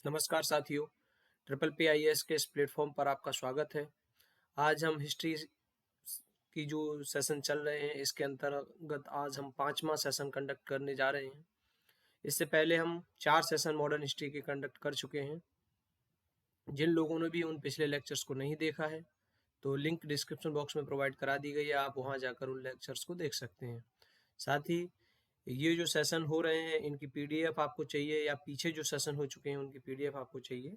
नमस्कार साथियों, triple P I S के इस प्लेटफॉर्म पर आपका स्वागत है। आज हम हिस्ट्री की जो सेशन चल रहे हैं इसके अंतर्गत आज हम 5वां सेशन कंडक्ट करने जा रहे हैं। इससे पहले हम 4 सेशन मॉडर्न हिस्ट्री के कंडक्ट कर चुके हैं। जिन लोगों ने भी उन पिछले लेक्चर्स को नहीं देखा है तो लिंक डिस्क्रिप्शन बॉक्स में प्रोवाइड करा दी गई है, आप वहां जाकर उन लेक्चर्स को देख सकते हैं। साथ ही ये जो सेशन हो रहे हैं इनकी पीडीएफ आपको चाहिए या पीछे जो सेशन हो चुके हैं उनकी पीडीएफ आपको चाहिए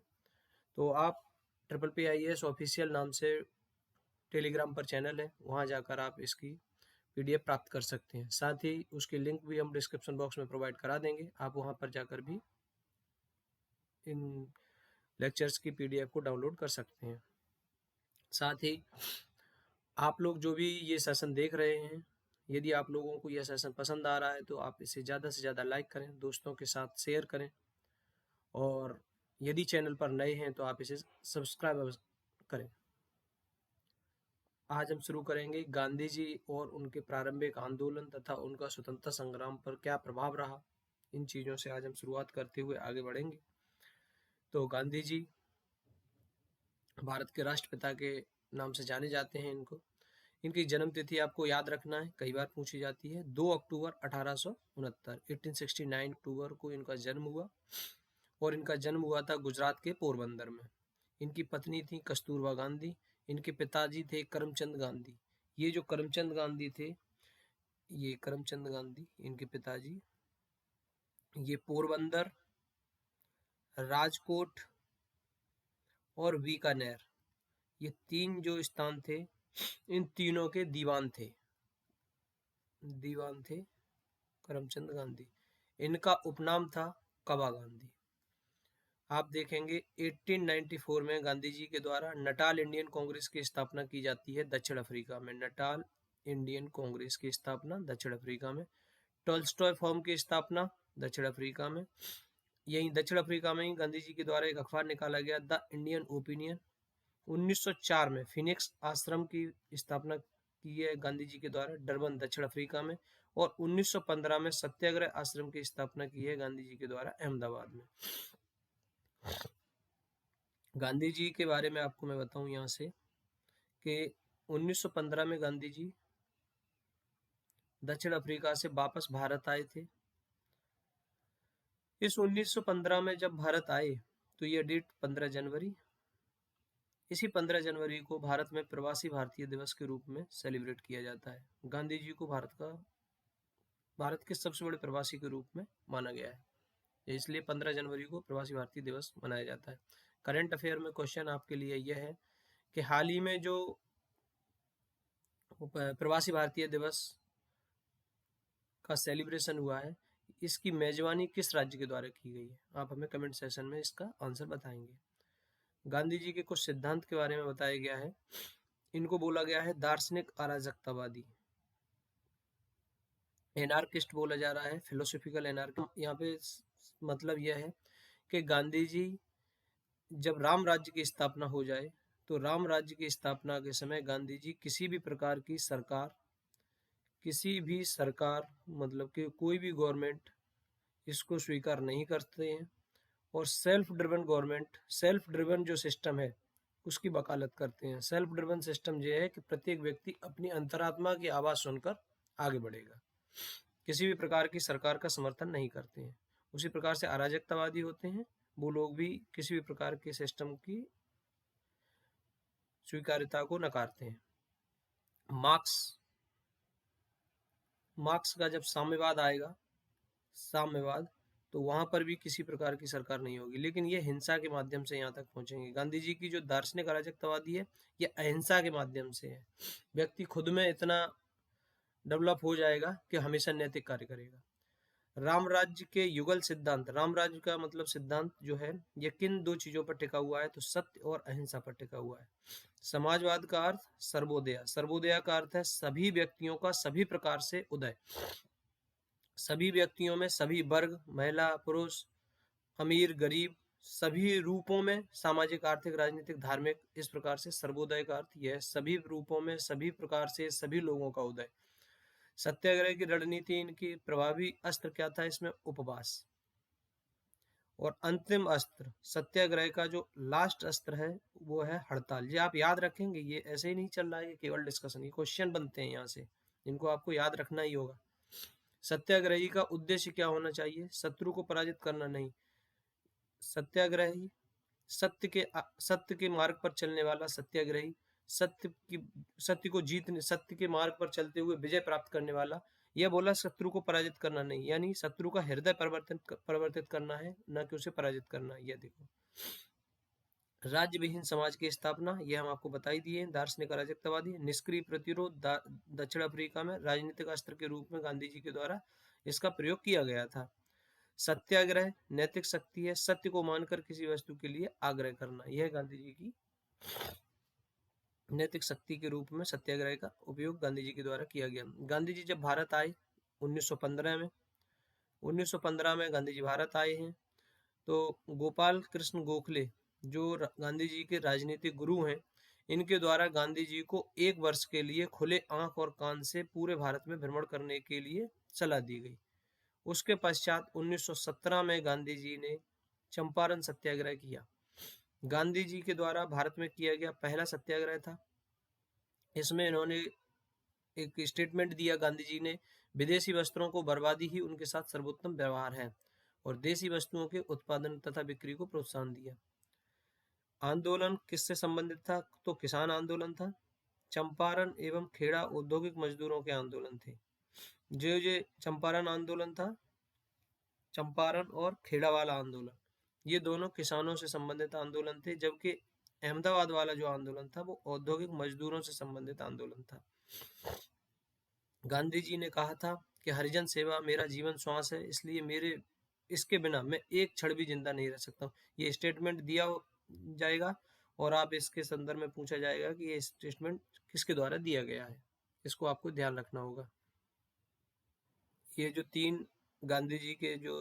तो आप triple P I S official नाम से टेलीग्राम पर चैनल है, वहाँ जाकर आप इसकी पीडीएफ प्राप्त कर सकते हैं। साथ ही उसकी लिंक भी हम डिस्क्रिप्शन बॉक्स में प्रोवाइड करा देंगे, आप वहाँ पर जाकर भी इन लेक्चर्स की पीडीएफ को डाउनलोड कर सकते हैं। साथ ही आप लोग जो भी ये सेशन देख रहे हैं, यदि आप लोगों को यह सेशन पसंद आ रहा है तो आप इसे ज़्यादा से ज़्यादा लाइक करें, दोस्तों के साथ शेयर करें और यदि चैनल पर नए हैं तो आप इसे सब्सक्राइब करें। आज हम शुरू करेंगे गांधी जी और उनके प्रारंभिक आंदोलन तथा उनका स्वतंत्रता संग्राम पर क्या प्रभाव रहा। इन चीज़ों से आज हम शुरुआत करते हुए आगे बढ़ेंगे। तो गांधी जी भारत के राष्ट्रपिता के नाम से जाने जाते हैं। इनकी जन्म तिथि आपको याद रखना है, कई बार पूछी जाती है। 2 अक्टूबर 1869 1869 अक्टूबर को इनका जन्म हुआ और इनका जन्म हुआ था गुजरात के पोरबंदर में। इनकी पत्नी थी कस्तूरबा गांधी, इनके पिताजी थे करमचंद गांधी। ये जो करमचंद गांधी थे, ये करमचंद गांधी इनके पिताजी, ये पोरबंदर, राजकोट और बीकानेर, ये 3 जो स्थान थे, इन तीनों के दीवान थे करमचंद गांधी। इनका उपनाम था कबा गांधी। आप देखेंगे 1894 में गांधी जी के द्वारा नटाल इंडियन कांग्रेस की स्थापना की जाती है दक्षिण अफ्रीका में। नटाल इंडियन कांग्रेस की स्थापना दक्षिण अफ्रीका में। टॉल्स्टॉय फॉर्म की स्थापना दक्षिण अफ्रीका में। यही दक्षिण अफ्रीका में ही गांधी जी के द्वारा एक अखबार निकाला गया, द इंडियन ओपिनियन। 1904 में फिनिक्स आश्रम की स्थापना की है गांधी जी के द्वारा डरबन दक्षिण अफ्रीका में। और 1915 में सत्याग्रह आश्रम की स्थापना की है गांधी जी के द्वारा अहमदाबाद में। गांधी जी के बारे में आपको मैं बताऊं यहाँ से कि 1915 में गांधी जी दक्षिण अफ्रीका से वापस भारत आए थे। इस 1915 में जब भारत आए तो यह डेट 15 जनवरी, इसी 15 जनवरी को भारत में प्रवासी भारतीय दिवस के रूप में सेलिब्रेट किया जाता है। गांधी जी को भारत के सबसे बड़े प्रवासी के रूप में माना गया है, इसलिए 15 जनवरी को प्रवासी भारतीय दिवस मनाया जाता है। करंट अफेयर में क्वेश्चन आपके लिए यह है कि हाल ही में जो प्रवासी भारतीय दिवस का सेलिब्रेशन हुआ है, इसकी मेजबानी किस राज्य के द्वारा की गई है? आप हमें कमेंट सेशन में इसका आंसर बताएंगे। गांधी जी के कुछ सिद्धांत के बारे में बताया गया है। इनको बोला गया है दार्शनिक अराजकतावादी, एनार्किस्ट बोला जा रहा है, फिलोसॉफिकल एनार्किस्ट। यहाँ पे मतलब यह है कि गांधी जी जब राम राज्य की स्थापना हो जाए तो राम राज्य की स्थापना के समय गांधी जी किसी भी प्रकार की सरकार मतलब कि कोई भी गवर्नमेंट इसको स्वीकार नहीं करते हैं और सेल्फ ड्रिवन जो सिस्टम है उसकी वकालत करते हैं। सेल्फ ड्रिवन सिस्टम ये है कि प्रत्येक व्यक्ति अपनी अंतरात्मा की आवाज सुनकर आगे बढ़ेगा, किसी भी प्रकार की सरकार का समर्थन नहीं करते हैं। उसी प्रकार से अराजकतावादी होते हैं, वो लोग भी किसी भी प्रकार के सिस्टम की स्वीकार्यता को नकारते हैं। मार्क्स का जब साम्यवाद आएगा, तो वहां पर भी किसी प्रकार की सरकार नहीं होगी, लेकिन ये हिंसा के माध्यम से यहाँ तक पहुंचेंगे। गांधी जी की जो दार्शनिक अराजकतावादी है ये अहिंसा के माध्यम से है। व्यक्ति खुद में इतना डेवलप हो जाएगा कि हमेशा नैतिक कार्य करेगा। राम राज्य के युगल सिद्धांत, राम राज्य का मतलब सिद्धांत जो है ये किन 2 चीजों पर टिका हुआ है? तो सत्य और अहिंसा पर टिका हुआ है। समाजवाद का अर्थ सर्वोदय का अर्थ है सभी व्यक्तियों का सभी प्रकार से उदय, सभी व्यक्तियों में सभी वर्ग, महिला पुरुष, अमीर गरीब, सभी रूपों में, सामाजिक आर्थिक राजनीतिक धार्मिक, इस प्रकार से सर्वोदय का अर्थ यह है सभी रूपों में सभी प्रकार से सभी लोगों का उदय। सत्याग्रह की रणनीति, इनकी प्रभावी अस्त्र क्या था? इसमें उपवास। और अंतिम अस्त्र सत्याग्रह का जो लास्ट अस्त्र है वो है हड़ताल। ये आप याद रखेंगे, ये ऐसे ही नहीं चल रहा है, ये केवल डिस्कशन, ये क्वेश्चन बनते हैं यहाँ से, इनको आपको याद रखना ही होगा। सत्याग्रही का उद्देश्य क्या होना चाहिए? शत्रु को पराजित करना नहीं। सत्याग्रही सत्य के मार्ग पर चलने वाला सत्याग्रही, सत्य को जीतने, सत्य के मार्ग पर चलते हुए विजय प्राप्त करने वाला। यह बोला शत्रु को पराजित करना नहीं, यानी शत्रु का हृदय परिवर्तित करना है, न कि उसे पराजित करना है। यह देखो, राज्य विहीन समाज की स्थापना, यह हम आपको बता ही दिए। दार्शनिक अराजकतावादी, निष्क्रिय प्रतिरोध, दक्षिण अफ्रीका में राजनीतिक अस्त्र के रूप में गांधी जी के द्वारा इसका प्रयोग किया गया था। सत्याग्रह नैतिक शक्ति है, सत्य को मानकर किसी वस्तु के लिए आग्रह करना, यह गांधी जी की नैतिक शक्ति के रूप में सत्याग्रह का उपयोग गांधी जी के द्वारा किया गया। गांधी जी जब भारत आए 1915 में गांधी जी भारत आए हैं, तो गोपाल कृष्ण गोखले जो गांधी जी के राजनीतिक गुरु हैं, इनके द्वारा गांधी जी को 1 वर्ष के लिए खुले आंख और कान से पूरे भारत में भ्रमण करने के लिए सलाह दी गई। उसके पश्चात 1917 में गांधी जी ने चंपारण सत्याग्रह किया। गांधी जी के द्वारा भारत में किया गया पहला सत्याग्रह था। इसमें इन्होंने एक स्टेटमेंट दिया, गांधी जी ने, विदेशी वस्त्रों को बर्बादी ही उनके साथ सर्वोत्तम व्यवहार है, और देसी वस्तुओं के उत्पादन तथा बिक्री को प्रोत्साहन दिया। आंदोलन किससे संबंधित था? तो किसान आंदोलन था। चंपारण एवं खेड़ा औद्योगिक मजदूरों के आंदोलन थे। जो चंपारण आंदोलन था, चंपारण और खेड़ा वाला आंदोलन, ये दोनों किसानों से संबंधित आंदोलन थे, जबकि अहमदाबाद वाला जो आंदोलन था वो औद्योगिक मजदूरों से संबंधित आंदोलन था। गांधी जी ने कहा था कि हरिजन सेवा मेरा जीवन श्वास है, इसलिए इसके बिना मैं एक क्षण भी जिंदा नहीं रह सकता। ये स्टेटमेंट दिया जाएगा और आप इसके संदर्भ में पूछा जाएगा कि ये स्टेटमेंट किसके द्वारा दिया गया है, इसको आपको ध्यान रखना होगा। ये जो 3 गांधी जी के जो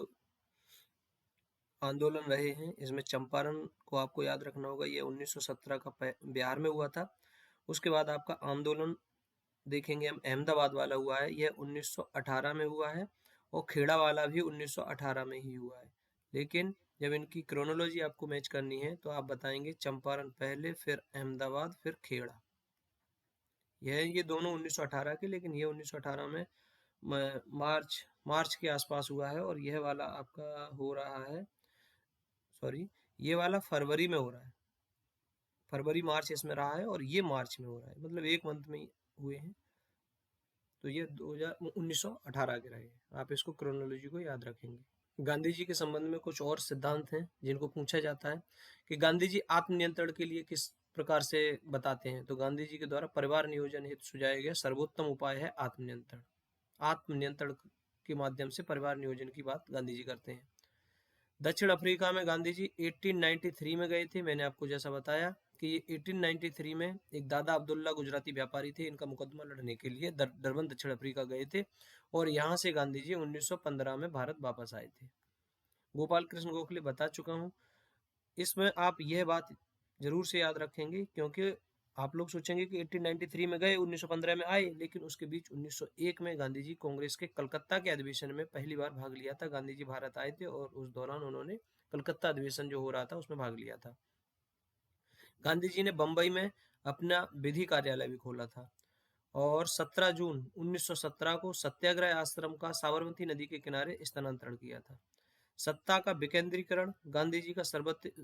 आंदोलन रहे हैं, इसमें चंपारण को आपको याद रखना होगा, ये 1917 का बिहार में हुआ था। उसके बाद आपका आंदोलन देखेंगे हम, अहमदाबाद वाला हुआ है, यह 1918 में हुआ है, और खेड़ा वाला भी 1918 में ही हुआ है। लेकिन जब इनकी क्रोनोलॉजी आपको मैच करनी है तो आप बताएंगे चंपारण पहले, फिर अहमदाबाद, फिर खेड़ा। ये दोनों 1918 के, लेकिन ये 1918 में मार्च के आसपास हुआ है, और यह वाला आपका हो रहा है, सॉरी, ये वाला फरवरी में हो रहा है, फरवरी मार्च इसमें रहा है, और ये मार्च में हो रहा है, मतलब 1 मंथ में हुए हैं। तो ये 1918 के रहे। आप इसको क्रोनोलॉजी को याद रखेंगे। गांधी जी के संबंध में कुछ और सिद्धांत हैं जिनको पूछा जाता है कि गांधी जी आत्मनियंत्रण के लिए किस प्रकार से बताते हैं। तो गांधी जी के द्वारा परिवार नियोजन हेतु सुझाया गया सर्वोत्तम उपाय है आत्मनियंत्रण। आत्मनियंत्रण के माध्यम से परिवार नियोजन की बात गांधी जी करते हैं। दक्षिण अफ्रीका में गांधी जी 1893 में गए थे। मैंने आपको जैसा बताया कि ये 1893 में एक दादा अब्दुल्ला गुजराती व्यापारी थे, इनका मुकदमा लड़ने के लिए डरबन दक्षिण अफ्रीका गए थे, और यहाँ से गांधी जी 1915 में भारत वापस आए थे। गोपाल कृष्ण गोखले बता चुका हूँ। इसमें आप यह बात जरूर से याद रखेंगे, क्योंकि आप लोग सोचेंगे कि 1893 में गए, 1915 में आए, लेकिन उसके बीच 1901 में गांधी जी कांग्रेस के कलकत्ता के अधिवेशन में पहली बार भाग लिया था। गांधी जी भारत आए थे और उस दौरान उन्होंने कलकत्ता अधिवेशन जो हो रहा था उसमें भाग लिया था। गांधी जी ने बंबई में अपना विधि कार्यालय भी खोला था, और 17 जून 1917 को सत्याग्रह आश्रम का साबरमती नदी के किनारे स्थानांतरण किया था। सत्ता का विकेंद्रीकरण, गांधी जी का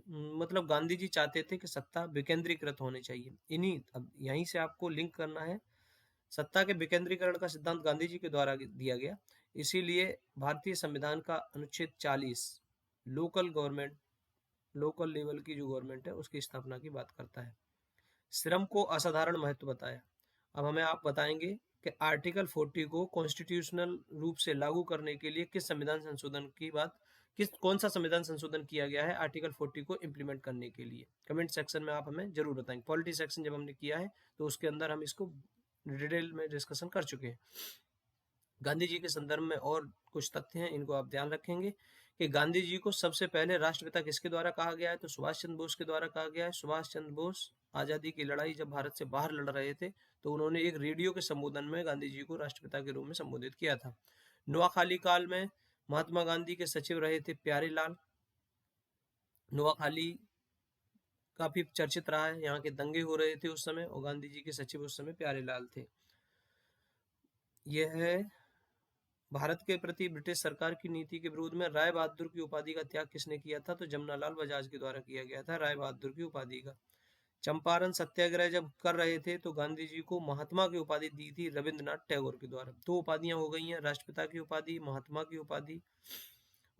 मतलब गांधी जी चाहते थे कि सत्ता विकेंद्रीकृत होनी चाहिए। अब यहीं से आपको लिंक करना है, सत्ता के विकेंद्रीकरण का सिद्धांत गांधी जी के द्वारा दिया गया। इसीलिए भारतीय संविधान का अनुच्छेद 40 लोकल लेवल की जो गवर्नमेंट है उसकी स्थापना की बात करता है। श्रम को असाधारण महत्व बताया। अब हमें आप बताएंगे कि आर्टिकल 40 को कॉन्स्टिट्यूशनल रूप से लागू करने के लिए कौन सा संविधान संशोधन किया गया है आर्टिकल 40 को इम्प्लीमेंट करने के लिए। कमेंट सेक्शन में आप हमें जरूर बताएंगे। पॉलिटी सेक्शन जब हमने किया है तो उसके अंदर हम इसको डिटेल में डिस्कशन कर चुके हैं। गांधी जी के संदर्भ में और कुछ तथ्य हैं, इनको आप ध्यान रखेंगे कि गांधी जी को सबसे पहले राष्ट्रपिता किसके द्वारा कहा गया है, तो सुभाष चंद्र बोस के द्वारा कहा गया है। सुभाष चंद्र बोस आजादी की लड़ाई जब भारत से बाहर लड़ रहे थे तो उन्होंने एक रेडियो के संबोधन में गांधी जी को राष्ट्रपिता के रूप में संबोधित किया था। नोआखाली काल में महात्मा गांधी के सचिव रहे थे प्यारेलाल। नोआखाली काफी चर्चित रहा है, यहाँ के दंगे हो रहे थे उस समय, और गांधी जी के सचिव उस समय प्यारेलाल थे। यह है भारत के प्रति ब्रिटिश सरकार की नीति के विरोध में राय बहादुर की उपाधि का त्याग किसने किया था? तो जमनालाल बजाज के द्वारा किया गया था राय बहादुर की उपाधि का। चंपारण सत्याग्रह जब कर रहे थे तो गांधी जी को महात्मा की उपाधि दी थी रविंद्रनाथ टैगोर के द्वारा। दो उपाधियां हो गई हैं, राष्ट्रपिता की उपाधि, महात्मा की उपाधि।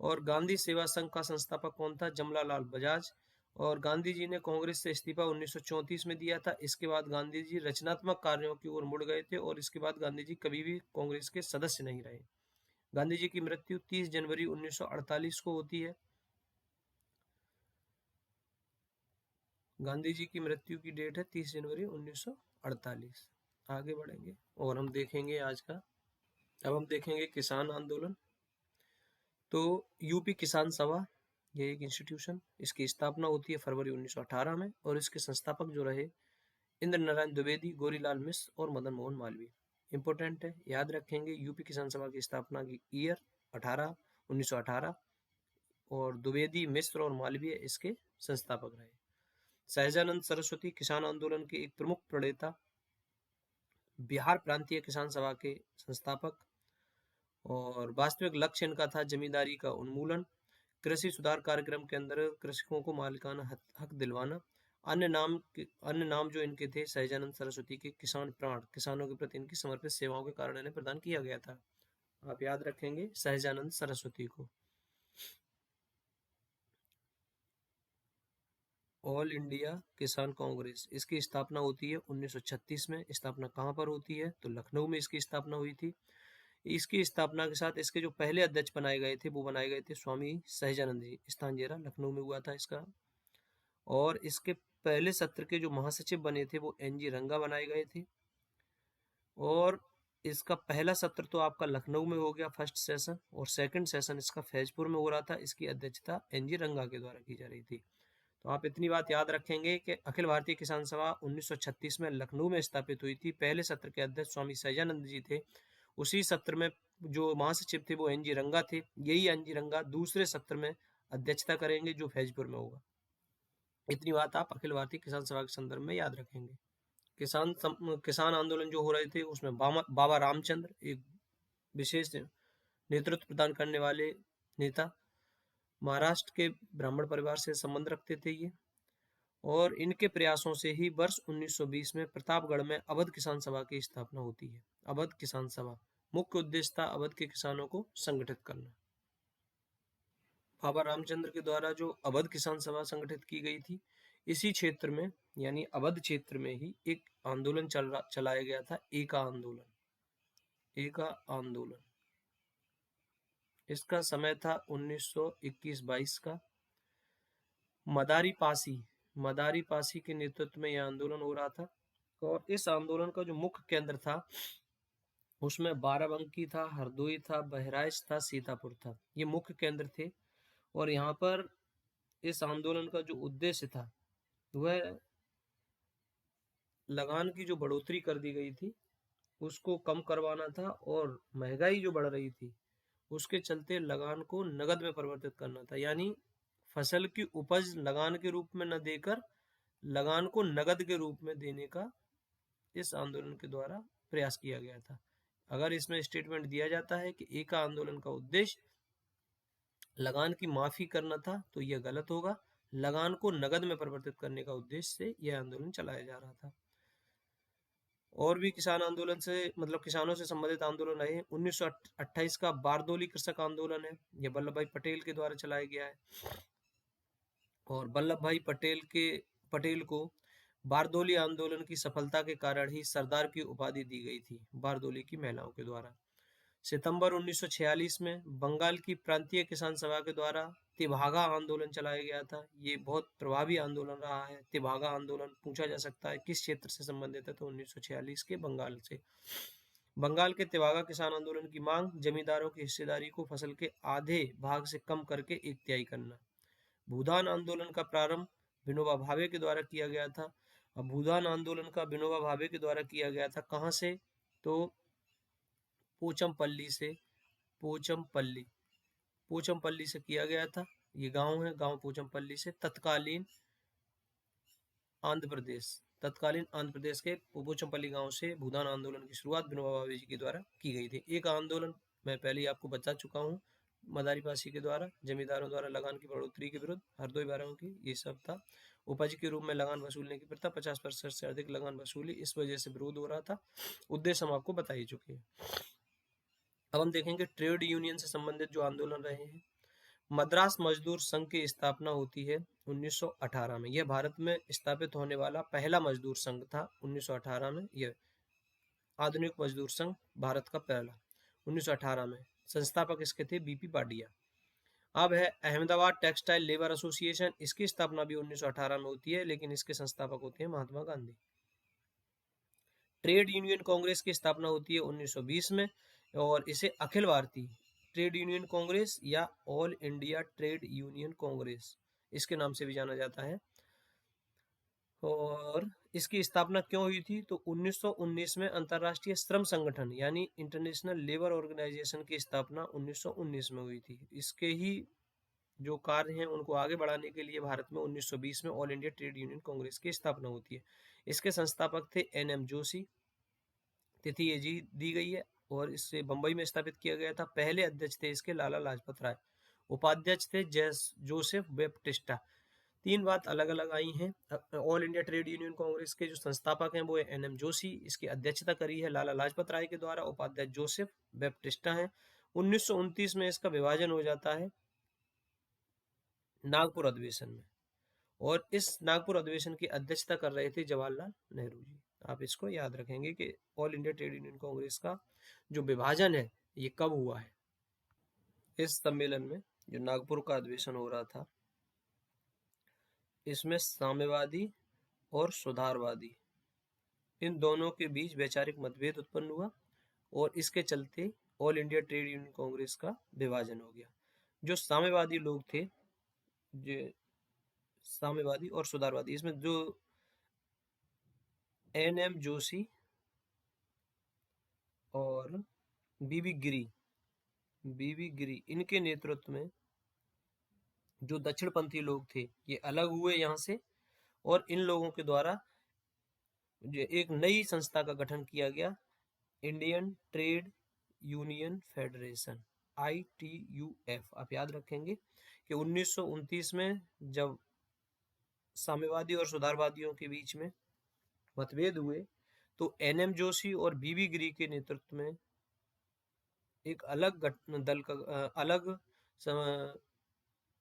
और गांधी सेवा संघ का संस्थापक कौन था? जमनालाल बजाज। और गांधी जी ने कांग्रेस से इस्तीफा 1934 में दिया था। इसके बाद गांधी जी रचनात्मक कार्यों की ओर मुड़ गए थे, और इसके बाद गांधी जी कभी भी कांग्रेस के सदस्य नहीं रहे। गांधी जी की मृत्यु 30 जनवरी 1948 को होती है। गांधी जी की मृत्यु की डेट है 30 जनवरी 1948। आगे बढ़ेंगे और हम देखेंगे आज का। अब हम देखेंगे किसान आंदोलन। तो यूपी किसान सभा, ये एक इंस्टीट्यूशन, इसकी स्थापना होती है फरवरी 1918 में, और इसके संस्थापक जो रहे इंद्र नारायण द्विवेदी, गोरीलाल मिश्र और मदन मोहन मालवीय। इंपॉर्टेंट है, याद रखेंगे। यूपी किसान सभा की स्थापना की ईयर 1918, और द्विवेदी, मिश्र और मालवीय इसके संस्थापक रहे। सहजानंद सरस्वती किसान आंदोलन के एक प्रमुख प्रणेता, बिहार प्रांतीय किसान सभा के संस्थापक, और वास्तविक लक्ष्य इनका था जमींदारी का उन्मूलन, कृषि सुधार कार्यक्रम के अंदर कृषकों को मालिकाना हक दिलवाना। अन्य नाम जो इनके थे सहजानंद सरस्वती के किसान प्राण, किसानों के प्रति इनकी समर्पित सेवाओं के कारण इन्हें प्रदान किया गया था। आप याद रखेंगे सहजानंद सरस्वती को। ऑल इंडिया किसान कांग्रेस, इसकी स्थापना होती है 1936 में। स्थापना कहाँ पर होती है? तो लखनऊ में इसकी स्थापना हुई थी। इसकी स्थापना के साथ इसके जो पहले अध्यक्ष बनाए गए थे वो बनाए गए थे स्वामी सहजानंद जी। स्थान जेरा लखनऊ में हुआ था इसका। और इसके पहले सत्र के जो महासचिव बने थे वो एन जी रंगा बनाए गए थे। और इसका पहला सत्र तो आपका लखनऊ में हो गया, फर्स्ट सेशन, और सेकंड सेशन इसका फैजपुर में हो रहा था। इसकी अध्यक्षता एन जी रंगा के द्वारा की जा रही थी। तो आप इतनी बात याद रखेंगे कि अखिल भारतीय किसान सभा 1936 में लखनऊ में स्थापित हुई थी। पहले सत्र के अध्यक्ष स्वामी सहजानंद जी थे। उसी सत्र में जो महासचिव थे वो एन जी रंगा थे। यही एन जी रंगा दूसरे सत्र में अध्यक्षता करेंगे जो फैजपुर में होगा। इतनी बात आप अखिल भारतीय किसान सभा के संदर्भ में याद रखेंगे। किसान आंदोलन जो हो रहे थे उसमें बाबा रामचंद्र एक विशेष नेतृत्व प्रदान करने वाले नेता, महाराष्ट्र के ब्राह्मण परिवार से संबंध रखते थे ये, और इनके प्रयासों से ही वर्ष 1920 में प्रतापगढ़ में अवध किसान सभा की स्थापना होती है। अवध किसान सभा मुख्य उद्देश्य था अवध के किसानों को संगठित करना। बाबा रामचंद्र के द्वारा जो अवध किसान सभा संगठित की गई थी, इसी क्षेत्र में यानी अवध क्षेत्र में ही एक आंदोलन चलाया गया था, एका आंदोलन। एका आंदोलन इसका समय था 1921-22 का। मदारी पासी के नेतृत्व में यह आंदोलन हो रहा था। और इस आंदोलन का जो मुख्य केंद्र था उसमें बाराबंकी था, हरदोई था, बहराइच था, सीतापुर था। ये मुख्य केंद्र थे। और यहाँ पर इस आंदोलन का जो उद्देश्य था वह लगान की जो बढ़ोतरी कर दी गई थी उसको कम करवाना था, और महंगाई जो बढ़ रही थी उसके चलते लगान को नगद में परिवर्तित करना था। यानी फसल की उपज लगान के रूप में न देकर लगान को नगद के रूप में देने का इस आंदोलन के द्वारा प्रयास किया गया था। अगर इसमें स्टेटमेंट दिया जाता है कि एका आंदोलन का उद्देश्य लगान की माफी करना था तो यह गलत होगा। लगान को नगद में परिवर्तित करने का उद्देश्य से यह आंदोलन चलाया जा रहा था। और भी किसान आंदोलन से किसानों से संबंधित आंदोलन रहे। 1928 का बारदोली कृषक आंदोलन है, यह वल्लभ भाई पटेल के द्वारा चलाया गया है। और वल्लभ भाई पटेल को बारदोली आंदोलन की सफलता के कारण ही सरदार की उपाधि दी गई थी बारदोली की महिलाओं के द्वारा। सितंबर 1946 में बंगाल की प्रांतीय किसान सभा के द्वारा तिभागा आंदोलन चलाया गया था। ये बहुत प्रभावी आंदोलन रहा है। तिभागा आंदोलन पूछा जा सकता है किस क्षेत्र से संबंधित है, तो 1946 के बंगाल से। बंगाल के तिभागा किसान आंदोलन की मांग जमींदारों की हिस्सेदारी को फसल के आधे भाग से कम करके 1/3 करना। भूदान आंदोलन का प्रारंभ विनोबा भावे के द्वारा किया गया था। अब भूदान आंदोलन का विनोबा भावे के द्वारा किया गया था कहाँ से, तो पोचमपल्ली से किया गया था। ये गांव है, गांव पोचमपल्ली से तत्कालीन आंध्र प्रदेश के पोचमपल्ली गांव से भूदान आंदोलन की शुरुआत विनोबा भावे जी के द्वारा की गई थी। एक आंदोलन मैं पहले ही आपको बता चुका हूँ, मदारी पासी के द्वारा जमींदारों द्वारा लगान की बढ़ोतरी के विरुद्ध हरदोई बाराओं की, ये सब था। उपज के रूप में लगान वसूलने की प्रथा, 50% से अधिक लगान वसूली, इस वजह से विरोध हो रहा था। उद्देश्य हम आपको बता ही चुके हैं। अब हम देखेंगे ट्रेड यूनियन से संबंधित जो आंदोलन रहे हैं। मद्रास मजदूर संघ की स्थापना होती है 1918 में। यह भारत में स्थापित होने वाला पहला मजदूर संघ था 1918 में। यह आधुनिक मजदूर संघ भारत का पहला 1918 में। संस्थापक इसके थे बीपी पाटिया। अब है अहमदाबाद टेक्सटाइल लेबर एसोसिएशन। इसकी स्थापना भी 1918 में होती है, लेकिन इसके संस्थापक होते हैं महात्मा गांधी। ट्रेड यूनियन कांग्रेस की स्थापना होती है 1920 में, और इसे अखिल भारतीय ट्रेड यूनियन कांग्रेस या all India trade union Congress इसके नाम से भी जाना जाता है। और इसकी स्थापना क्यों हुई थी, तो 1919 में अंतर्राष्ट्रीय श्रम संगठन यानी इंटरनेशनल लेबर ऑर्गेनाइजेशन की स्थापना 1919 में हुई थी। इसके ही जो कार्य हैं उनको आगे बढ़ाने के लिए भारत में 1920 में all India trade union Congress की स्थापना होती है। इसके संस्थापक थे एनएम जोशी। तिथि ये जी दी गई है, और इससे बंबई में स्थापित किया गया था। पहले अध्यक्ष थे इसके लाला लाजपत राय। उपाध्यक्ष थे जोसेफ बैप्टिस्टा। तीन बात अलग अलग आई हैं। All India trade union Congress के जो संस्थापक हैं वो एनएम जोशी, इसकी अध्यक्षता करी है लाला लाजपत राय के द्वारा। उपाध्यक्ष जोसेफ बैप्टिस्टा हैं। 1929 में इसका विभाजन हो जाता है नागपुर अधिवेशन में, और इस नागपुर अधिवेशन की अध्यक्षता कर रहे थे जवाहरलाल नेहरू जी। आप इसको याद रखेंगे कि all India trade union Congress का जो विभाजन है ये कब हुआ है। इस सम्मेलन में जो नागपुर का अधिवेशन हो रहा था, इसमें साम्यवादी और सुधारवादी इन दोनों के बीच वैचारिक मतभेद उत्पन्न हुआ, और इसके चलते all India trade union Congress का विभाजन हो गया। जो साम्यवादी लोग थे, जो साम्यवादी और सुधारवादी, इसमें जो एनएम जोशी और बीबी गिरी इनके नेतृत्व में जो दक्षिणपंथी लोग थे ये अलग हुए यहाँ से, और इन लोगों के द्वारा एक नई संस्था का गठन किया गया, Indian trade union federation, ITUF। आप याद रखेंगे कि 1929 में जब साम्यवादी और सुधारवादियों के बीच में मतभेद हुए तो एनएम जोशी और बीबी गिरी के नेतृत्व में एक अलग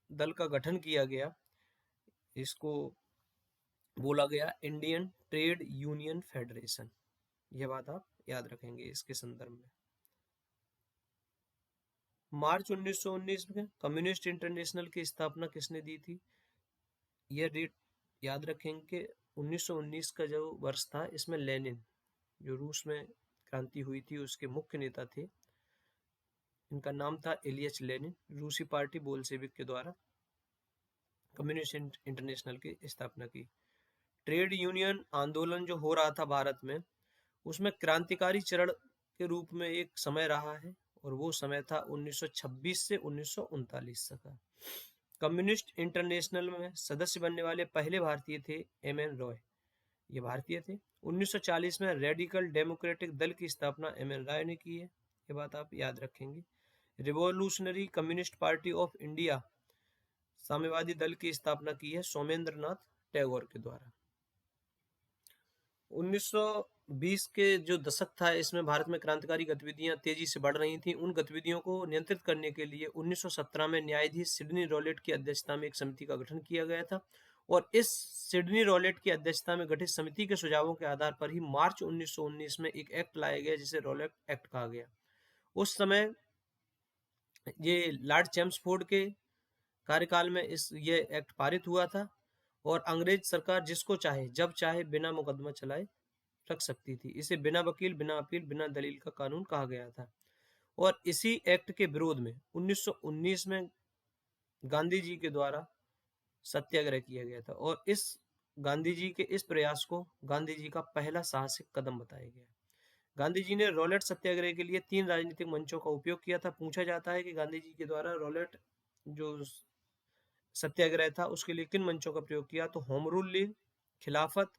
दल का गठन किया गया। इसको बोला गया इंडियन ट्रेड यूनियन फेडरेशन। यह बात आप याद रखेंगे इसके संदर्भ में। मार्च 1919 में कम्युनिस्ट इंटरनेशनल की स्थापना किसने दी थी, यह डेट याद रखेंगे। 1919 का जो वर्ष था, इसमें लेनिन जो रूस में क्रांति हुई थी उसके मुख्य नेता थे। इनका नाम था इलियच लेनिन। रूसी पार्टी बोल्शेविक के द्वारा कम्युनिस्ट इंटरनेशनल की स्थापना की। ट्रेड यूनियन आंदोलन जो हो रहा था भारत में, उसमें क्रांतिकारी चरण के रूप में एक समय रहा है, और वो समय था 1926 से 1939 का। कम्युनिस्ट इंटरनेशनल में सदस्य बनने वाले पहले भारतीय थे एमएन रॉय, ये भारतीय थे। 1940 में रेडिकल डेमोक्रेटिक दल की स्थापना एमएन रॉय ने की है, ये बात आप याद रखेंगे। Revolutionary communist party of India साम्यवादी दल की स्थापना की है सोमेंद्र नाथ टैगोर के द्वारा। 1920 के जो दशक था, इसमें भारत में क्रांतिकारी गतिविधियां तेजी से बढ़ रही थीं। उन गतिविधियों को नियंत्रित करने के लिए 1917 में न्यायाधीश सिडनी रॉलेट की अध्यक्षता में एक समिति का गठन किया गया था, और इस सिडनी रॉलेट की अध्यक्षता में गठित समिति के सुझावों के आधार पर ही मार्च 1919 में एक एक्ट लाया गया जिसे रॉलेट एक्ट कहा गया। उस समय ये लॉर्ड चेम्सफोर्ड के कार्यकाल में ये एक्ट पारित हुआ था, और अंग्रेज सरकार जिसको चाहे जब चाहे बिना मुकदमा चलाए रख सकती थी। इसे बिना वकील, बिना अपील, बिना दलील का कानून कहा गया था। और इसी एक्ट के विरोध में 1919 में गांधी जी के द्वारा सत्याग्रह किया गया था, और इस गांधी जी के इस प्रयास को गांधी जी का पहला साहसिक कदम बताया गया। गांधी जी ने रॉलेट सत्याग्रह के लिए 3 राजनीतिक मंचों का उपयोग किया था। पूछा जाता है कि गांधी जी के द्वारा रॉलेट जो सत्याग्रह था उसके लिए किन मंचों का प्रयोग किया, तो होम रूल लीग, खिलाफत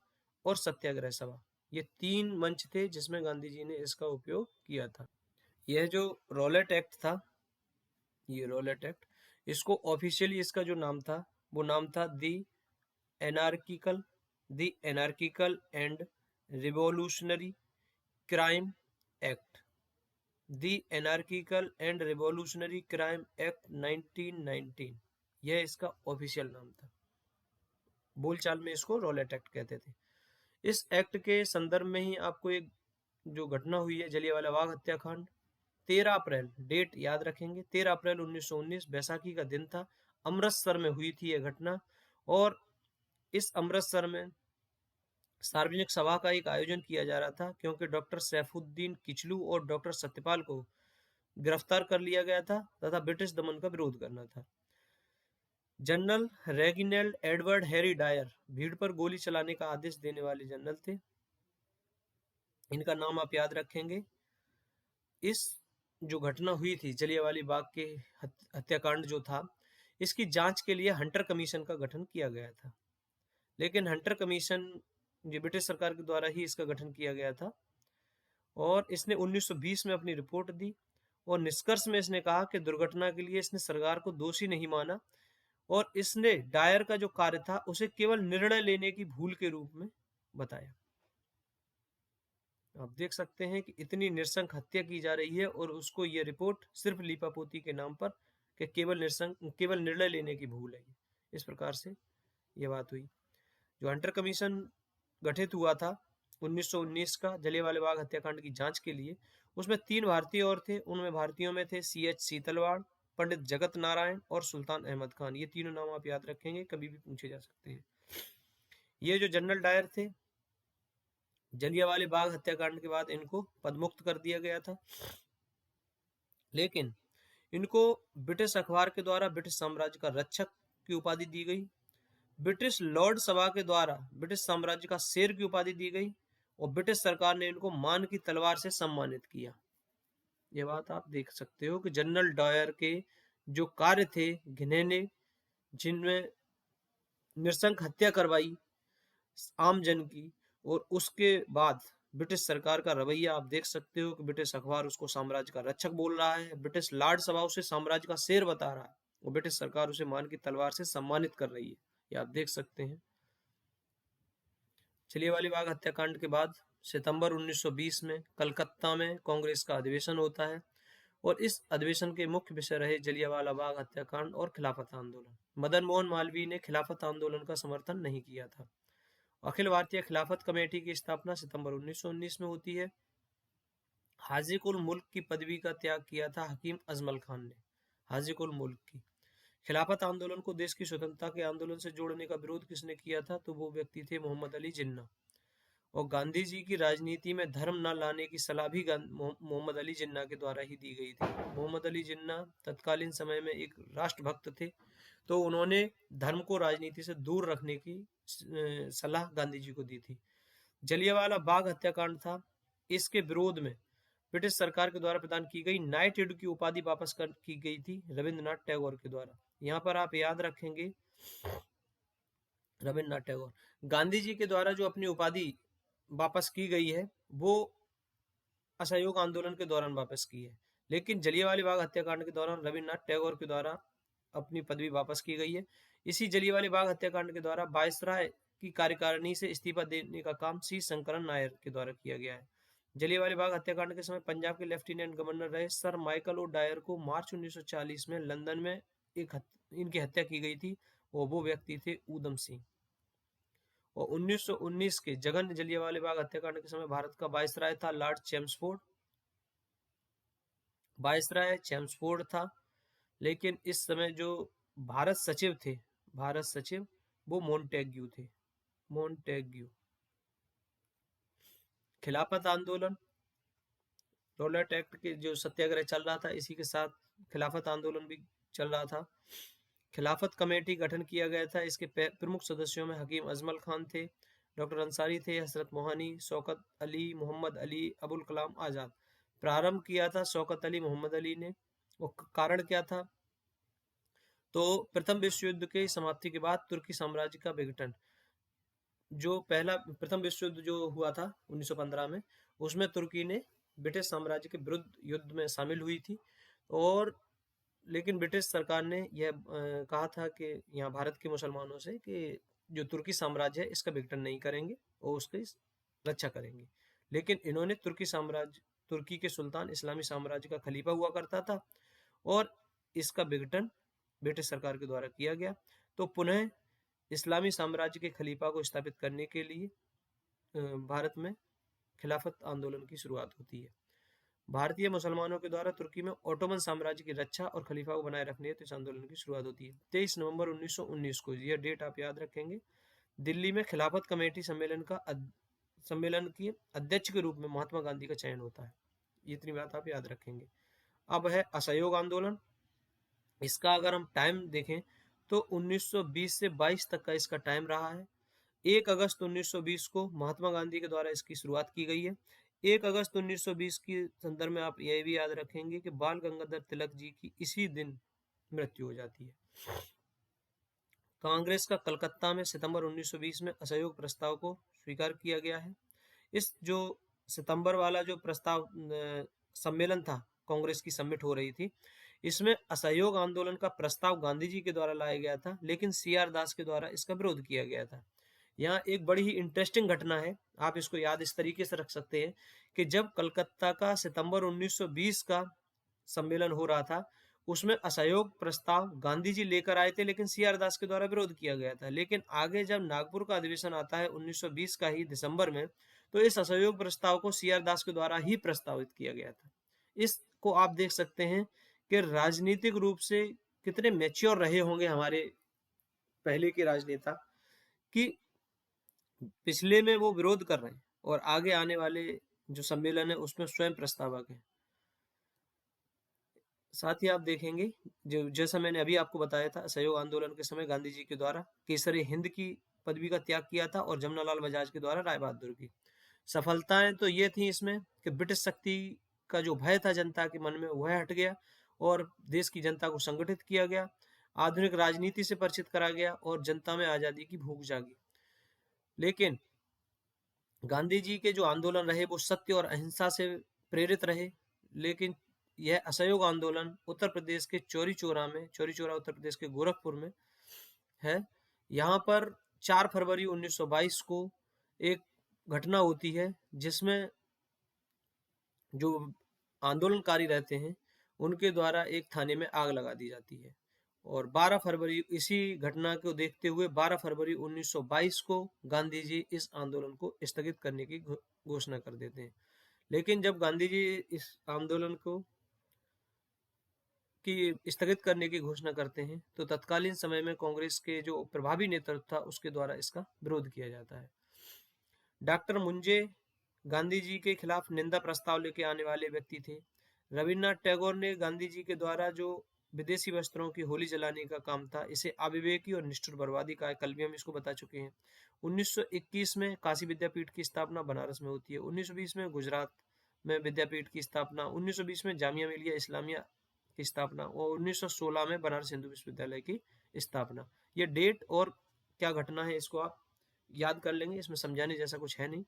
और सत्याग्रह सभा, ये 3 मंच थे जिसमें गांधी जी ने इसका उपयोग किया था। यह जो रॉलेट एक्ट था, ये रॉलेट एक्ट, इसको ऑफिशियली इसका जो नाम था वो नाम था anarchical the anarchical and revolutionary crime act, the anarchical and revolutionary crime act 1919, यह इसका ऑफिशियल नाम था। बोलचाल में इसको रॉलेट एक्ट कहते थे। इस एक्ट के संदर्भ में ही आपको एक जो घटना हुई है जलियांवाला बाग हत्याकांड, 13 अप्रैल, डेट याद रखेंगे, 13 अप्रैल 1919 बैसाखी का दिन था। अमृतसर में हुई थी यह घटना, और इस अमृतसर में सार्वजनिक सभा का एक आयोजन किया जा रहा था क्योंकि डॉक्टर सैफुद्दीन किचलू और डॉक्टर सत्यपाल को गिरफ्तार कर लिया गया था तथा ब्रिटिश दमन का विरोध करना था। जनरल रेगिनेल्ड एडवर्ड हैरी डायर भीड़ पर गोली चलाने का आदेश देने वाले जनरल थे। इनका नाम आप याद रखेंगे। इस जो घटना हुई थी जलियांवाला बाग के हत्याकांड जो था, इसकी जांच के लिए हंटर कमीशन का गठन किया गया था, लेकिन हंटर कमीशन जो ब्रिटिश सरकार के द्वारा ही इसका गठन किया गया था, और इसने 1920 में अपनी रिपोर्ट दी और निष्कर्ष में इसने कहा कि दुर्घटना के लिए इसने सरकार को दोषी नहीं माना और इसने डायर का जो कार्य था उसे केवल निर्णय लेने की भूल के रूप में बताया। आप देख सकते हैं कि इतनी नृशंस हत्या की जा रही है और उसको ये रिपोर्ट सिर्फ लीपापोती के नाम पर कि केवल निर्णय लेने की भूल है। इस प्रकार से ये बात हुई। जो हंटर कमीशन गठित हुआ था 1919 का जलियांवाला बाग हत्याकांड की जांच के लिए, उसमें 3 भारतीय और थे। उनमें भारतीयों में थे CH सीतलवाड़, पंडित जगत नारायण और सुल्तान अहमद खान। ये तीनों नाम आप याद रखेंगे, कभी भी पूछे जा सकते हैं। ये जो जनरल डायर थे, जलियांवाला बाग हत्याकांड के बाद इनको पदमुक्त कर दिया गया था, लेकिन इनको ब्रिटिश अखबार के द्वारा ब्रिटिश साम्राज्य का रक्षक की उपाधि दी गई, ब्रिटिश लॉर्ड सभा के द्वारा ब्रिटिश साम्राज्य का शेर की उपाधि दी गई और ब्रिटिश सरकार ने इनको मान की तलवार से सम्मानित किया। यह बात आप देख सकते हो कि जनरल डायर के जो कार्य थे घिनौने, जिनमें नृशंस हत्या करवाई आम जन की, और उसके बाद ब्रिटिश सरकार का रवैया आप देख सकते हो कि ब्रिटिश अखबार उसको साम्राज्य का रक्षक बोल रहा है, ब्रिटिश लॉर्ड सभा उसे साम्राज्य का शेर बता रहा है और ब्रिटिश सरकार उसे मान की तलवार से सम्मानित कर रही है। ये आप देख सकते हैं। जलियांवाला बाग हत्याकांड के बाद सितंबर 1920 में कलकत्ता में कांग्रेस का अधिवेशन होता है और इस अधिवेशन के मुख्य विषय रहे जलियांवाला बाग हत्याकांड और खिलाफत आंदोलन। मदन मोहन मालवीय ने खिलाफत आंदोलन का समर्थन नहीं किया था। अखिल भारतीय खिलाफत कमेटी की स्थापना सितंबर 1919 में होती है। हाजी कुल मुल्क की पदवी का त्याग किया था हकीम अजमल खान ने। हाजी कुल मुल्क की खिलाफत आंदोलन को देश की स्वतंत्रता के आंदोलन से जोड़ने का विरोध किसने किया था, तो वो व्यक्ति थे मोहम्मद अली जिन्ना। और गांधी जी की राजनीति में धर्म न लाने की सलाह भी मोहम्मद अली जिन्ना के द्वारा ही दी गई थी। मोहम्मद अली जिन्ना तत्कालीन समय में एक राष्ट्रभक्त थे, तो उन्होंने धर्म को राजनीति से दूर रखने की सलाह गांधी जी को दी थी। जलियांवाला बाग हत्याकांड था, इसके विरोध में ब्रिटिश सरकार के द्वारा प्रदान की गई नाइटहुड की उपाधि वापस की गई थी रविंद्रनाथ टैगोर के द्वारा। यहाँ पर आप याद रखेंगे, रविंद्रनाथ टैगोर, गांधी जी के द्वारा जो अपनी उपाधि वापस की गई है वो असहयोग आंदोलन के दौरान वापस की है, लेकिन जलियांवाला बाग हत्याकांड के दौरान रविंद्रनाथ टैगोर के द्वारा अपनी पदवी वापस की गई है। इसी जलियांवाला बाग हत्याकांड के द्वारा वायसराय की कार्यकारिणी से इस्तीफा देने का काम C शंकरन नायर के द्वारा किया गया है। जलियांवाला बाग हत्याकांड के समय पंजाब के लेफ्टिनेंट गवर्नर रहे सर माइकल ओ डायर को मार्च 1940 में लंदन में इनकी हत्या की गई थी और वो व्यक्ति थे ऊधम सिंह। और 1919 के जघन्य जलियांवाला बाग हत्याकांड के समय भारत का वायसराय था लॉर्ड चेम्सफोर्ड। वायसराय चेम्सफोर्ड था, लेकिन इस समय जो भारत सचिव थे, भारत सचिव, वो मोन्टेग्यू थे, मोन्टेग्यू। खिलाफत आंदोलन, रॉलेट एक्ट के जो सत्याग्रह चल रहा था, इसी के साथ खिलाफत आंदोलन भी चल रहा था। खिलाफत कमेटी गठन किया गया था। इसके प्रमुख सदस्यों में हकीम अजमल खान थे, डॉक्टर अंसारी थे, हसरत मोहानी, शौकत अली, मोहम्मद अली, अबुल कलाम आजाद। प्रारंभ किया था शौकत अली, मोहम्मद अली ने। वो कारण क्या था, तो प्रथम विश्व युद्ध की समाप्ति के बाद तुर्की साम्राज्य का विघटन, जो पहला प्रथम विश्व युद्ध जो हुआ था 1915 में, उसमें तुर्की ने ब्रिटिश साम्राज्य के विरुद्ध युद्ध में शामिल हुई थी। और लेकिन ब्रिटिश सरकार ने यह कहा था कि यहाँ भारत के मुसलमानों से कि जो तुर्की साम्राज्य है इसका विघटन नहीं करेंगे और उसकी रक्षा करेंगे। लेकिन इन्होंने तुर्की के सुल्तान इस्लामी साम्राज्य का खलीफा हुआ करता था और इसका विघटन ब्रिटिश सरकार के द्वारा किया गया। तो पुनः इस्लामी साम्राज्य के खलीफा को स्थापित करने के लिए भारत में खिलाफत आंदोलन की शुरुआत होती है। भारतीय मुसलमानों के द्वारा तुर्की में ओटोमन साम्राज्य की रक्षा और खलीफा को बनाए रखने हेतु इस आंदोलन की शुरुआत होती है। 23 नवंबर 1919 को, यह डेट आप याद रखेंगे, दिल्ली में खिलाफत कमेटी सम्मेलन की अध्यक्ष के रूप में महात्मा गांधी का चयन होता है। इतनी बात आप याद रखेंगे। अब है असहयोग आंदोलन। इसका अगर हम टाइम देखें तो 1920 से 22 तक का इसका टाइम रहा है। 1 अगस्त 1920 को महात्मा गांधी के द्वारा इसकी शुरुआत की गई है। 1 अगस्त 1920 के संदर्भ में आप यह भी याद रखेंगे कि बाल गंगाधर तिलक जी की इसी दिन मृत्यु हो जाती है। कांग्रेस का कलकत्ता में सितंबर 1920 में असहयोग प्रस्ताव को स्वीकार किया गया है। इस जो सितंबर वाला जो प्रस्ताव सम्मेलन था, कांग्रेस की समिट हो रही थी, इसमें असहयोग आंदोलन का प्रस्ताव गांधी जी के द्वारा लाया गया था, लेकिन CR दास के द्वारा इसका विरोध किया गया था। यहाँ एक बड़ी ही इंटरेस्टिंग घटना है, आप इसको याद इस तरीके से रख सकते हैं कि जब कलकत्ता का सितंबर 1920 का सम्मेलन हो रहा था, उसमें असहयोग प्रस्ताव गांधी जी लेकर आए थे, लेकिन CR दास के द्वारा विरोध किया गया था। लेकिन आगे जब नागपुर का अधिवेशन आता है 1920 का ही दिसंबर में, तो इस असहयोग प्रस्ताव को CR दास के द्वारा ही प्रस्तावित किया गया था। इसको आप देख सकते हैं कि राजनीतिक रूप से कितने मैच्योर रहे होंगे हमारे पहले के राजनेता, कि पिछले में वो विरोध कर रहे हैं और आगे आने वाले जो सम्मेलन है उसमें स्वयं प्रस्तावक है। साथ ही आप देखेंगे, जो जैसा मैंने अभी आपको बताया था, असहयोग आंदोलन के समय गांधी जी के द्वारा केसरी हिंद की पदवी का त्याग किया था और जमनालाल बजाज के द्वारा राय बहादुर की। सफलताएं तो ये थी इसमें कि ब्रिटिश शक्ति का जो भय था जनता के मन में, वह हट गया और देश की जनता को संगठित किया गया, आधुनिक राजनीति से परिचित करा गया और जनता में आजादी की भूख जागी। लेकिन गांधी जी के जो आंदोलन रहे वो सत्य और अहिंसा से प्रेरित रहे। लेकिन यह असहयोग आंदोलन उत्तर प्रदेश के चौरी चौरा उत्तर प्रदेश के गोरखपुर में है। यहाँ पर 4 फरवरी 1922 को एक घटना होती है जिसमें जो आंदोलनकारी रहते हैं उनके द्वारा एक थाने में आग लगा दी जाती है और 12 फरवरी, इसी घटना को देखते हुए 12 फरवरी 1922 को गांधी जी इस आंदोलन को स्थगित करने की घोषणा कर देते हैं। लेकिन जब गांधी जी इस आंदोलन को की स्थगित करने की घोषणा करते हैं तो तत्कालीन समय में कांग्रेस के जो प्रभावी नेतृत्व था उसके द्वारा इसका विरोध किया जाता है। डॉक्टर मुंजे गांधी जी के खिलाफ निंदा प्रस्ताव लेके आने वाले व्यक्ति थे। रविन्द्रनाथ टैगोर ने गांधी जी के द्वारा जो विदेशी वस्त्रों की होली जलाने का काम था, इसे अविवेकी और निष्ठुर बर्बादी का, कल भी हम इसको बता चुके हैं। 1921 में काशी विद्यापीठ की स्थापना बनारस में होती है। 1920 में गुजरात में विद्यापीठ की स्थापना, 1920 में जामिया मिलिया इस्लामिया की स्थापना और 1916 में बनारस हिंदू विश्वविद्यालय की स्थापना। ये डेट और क्या घटना है इसको आप याद कर लेंगे, इसमें समझाने जैसा कुछ है नहीं।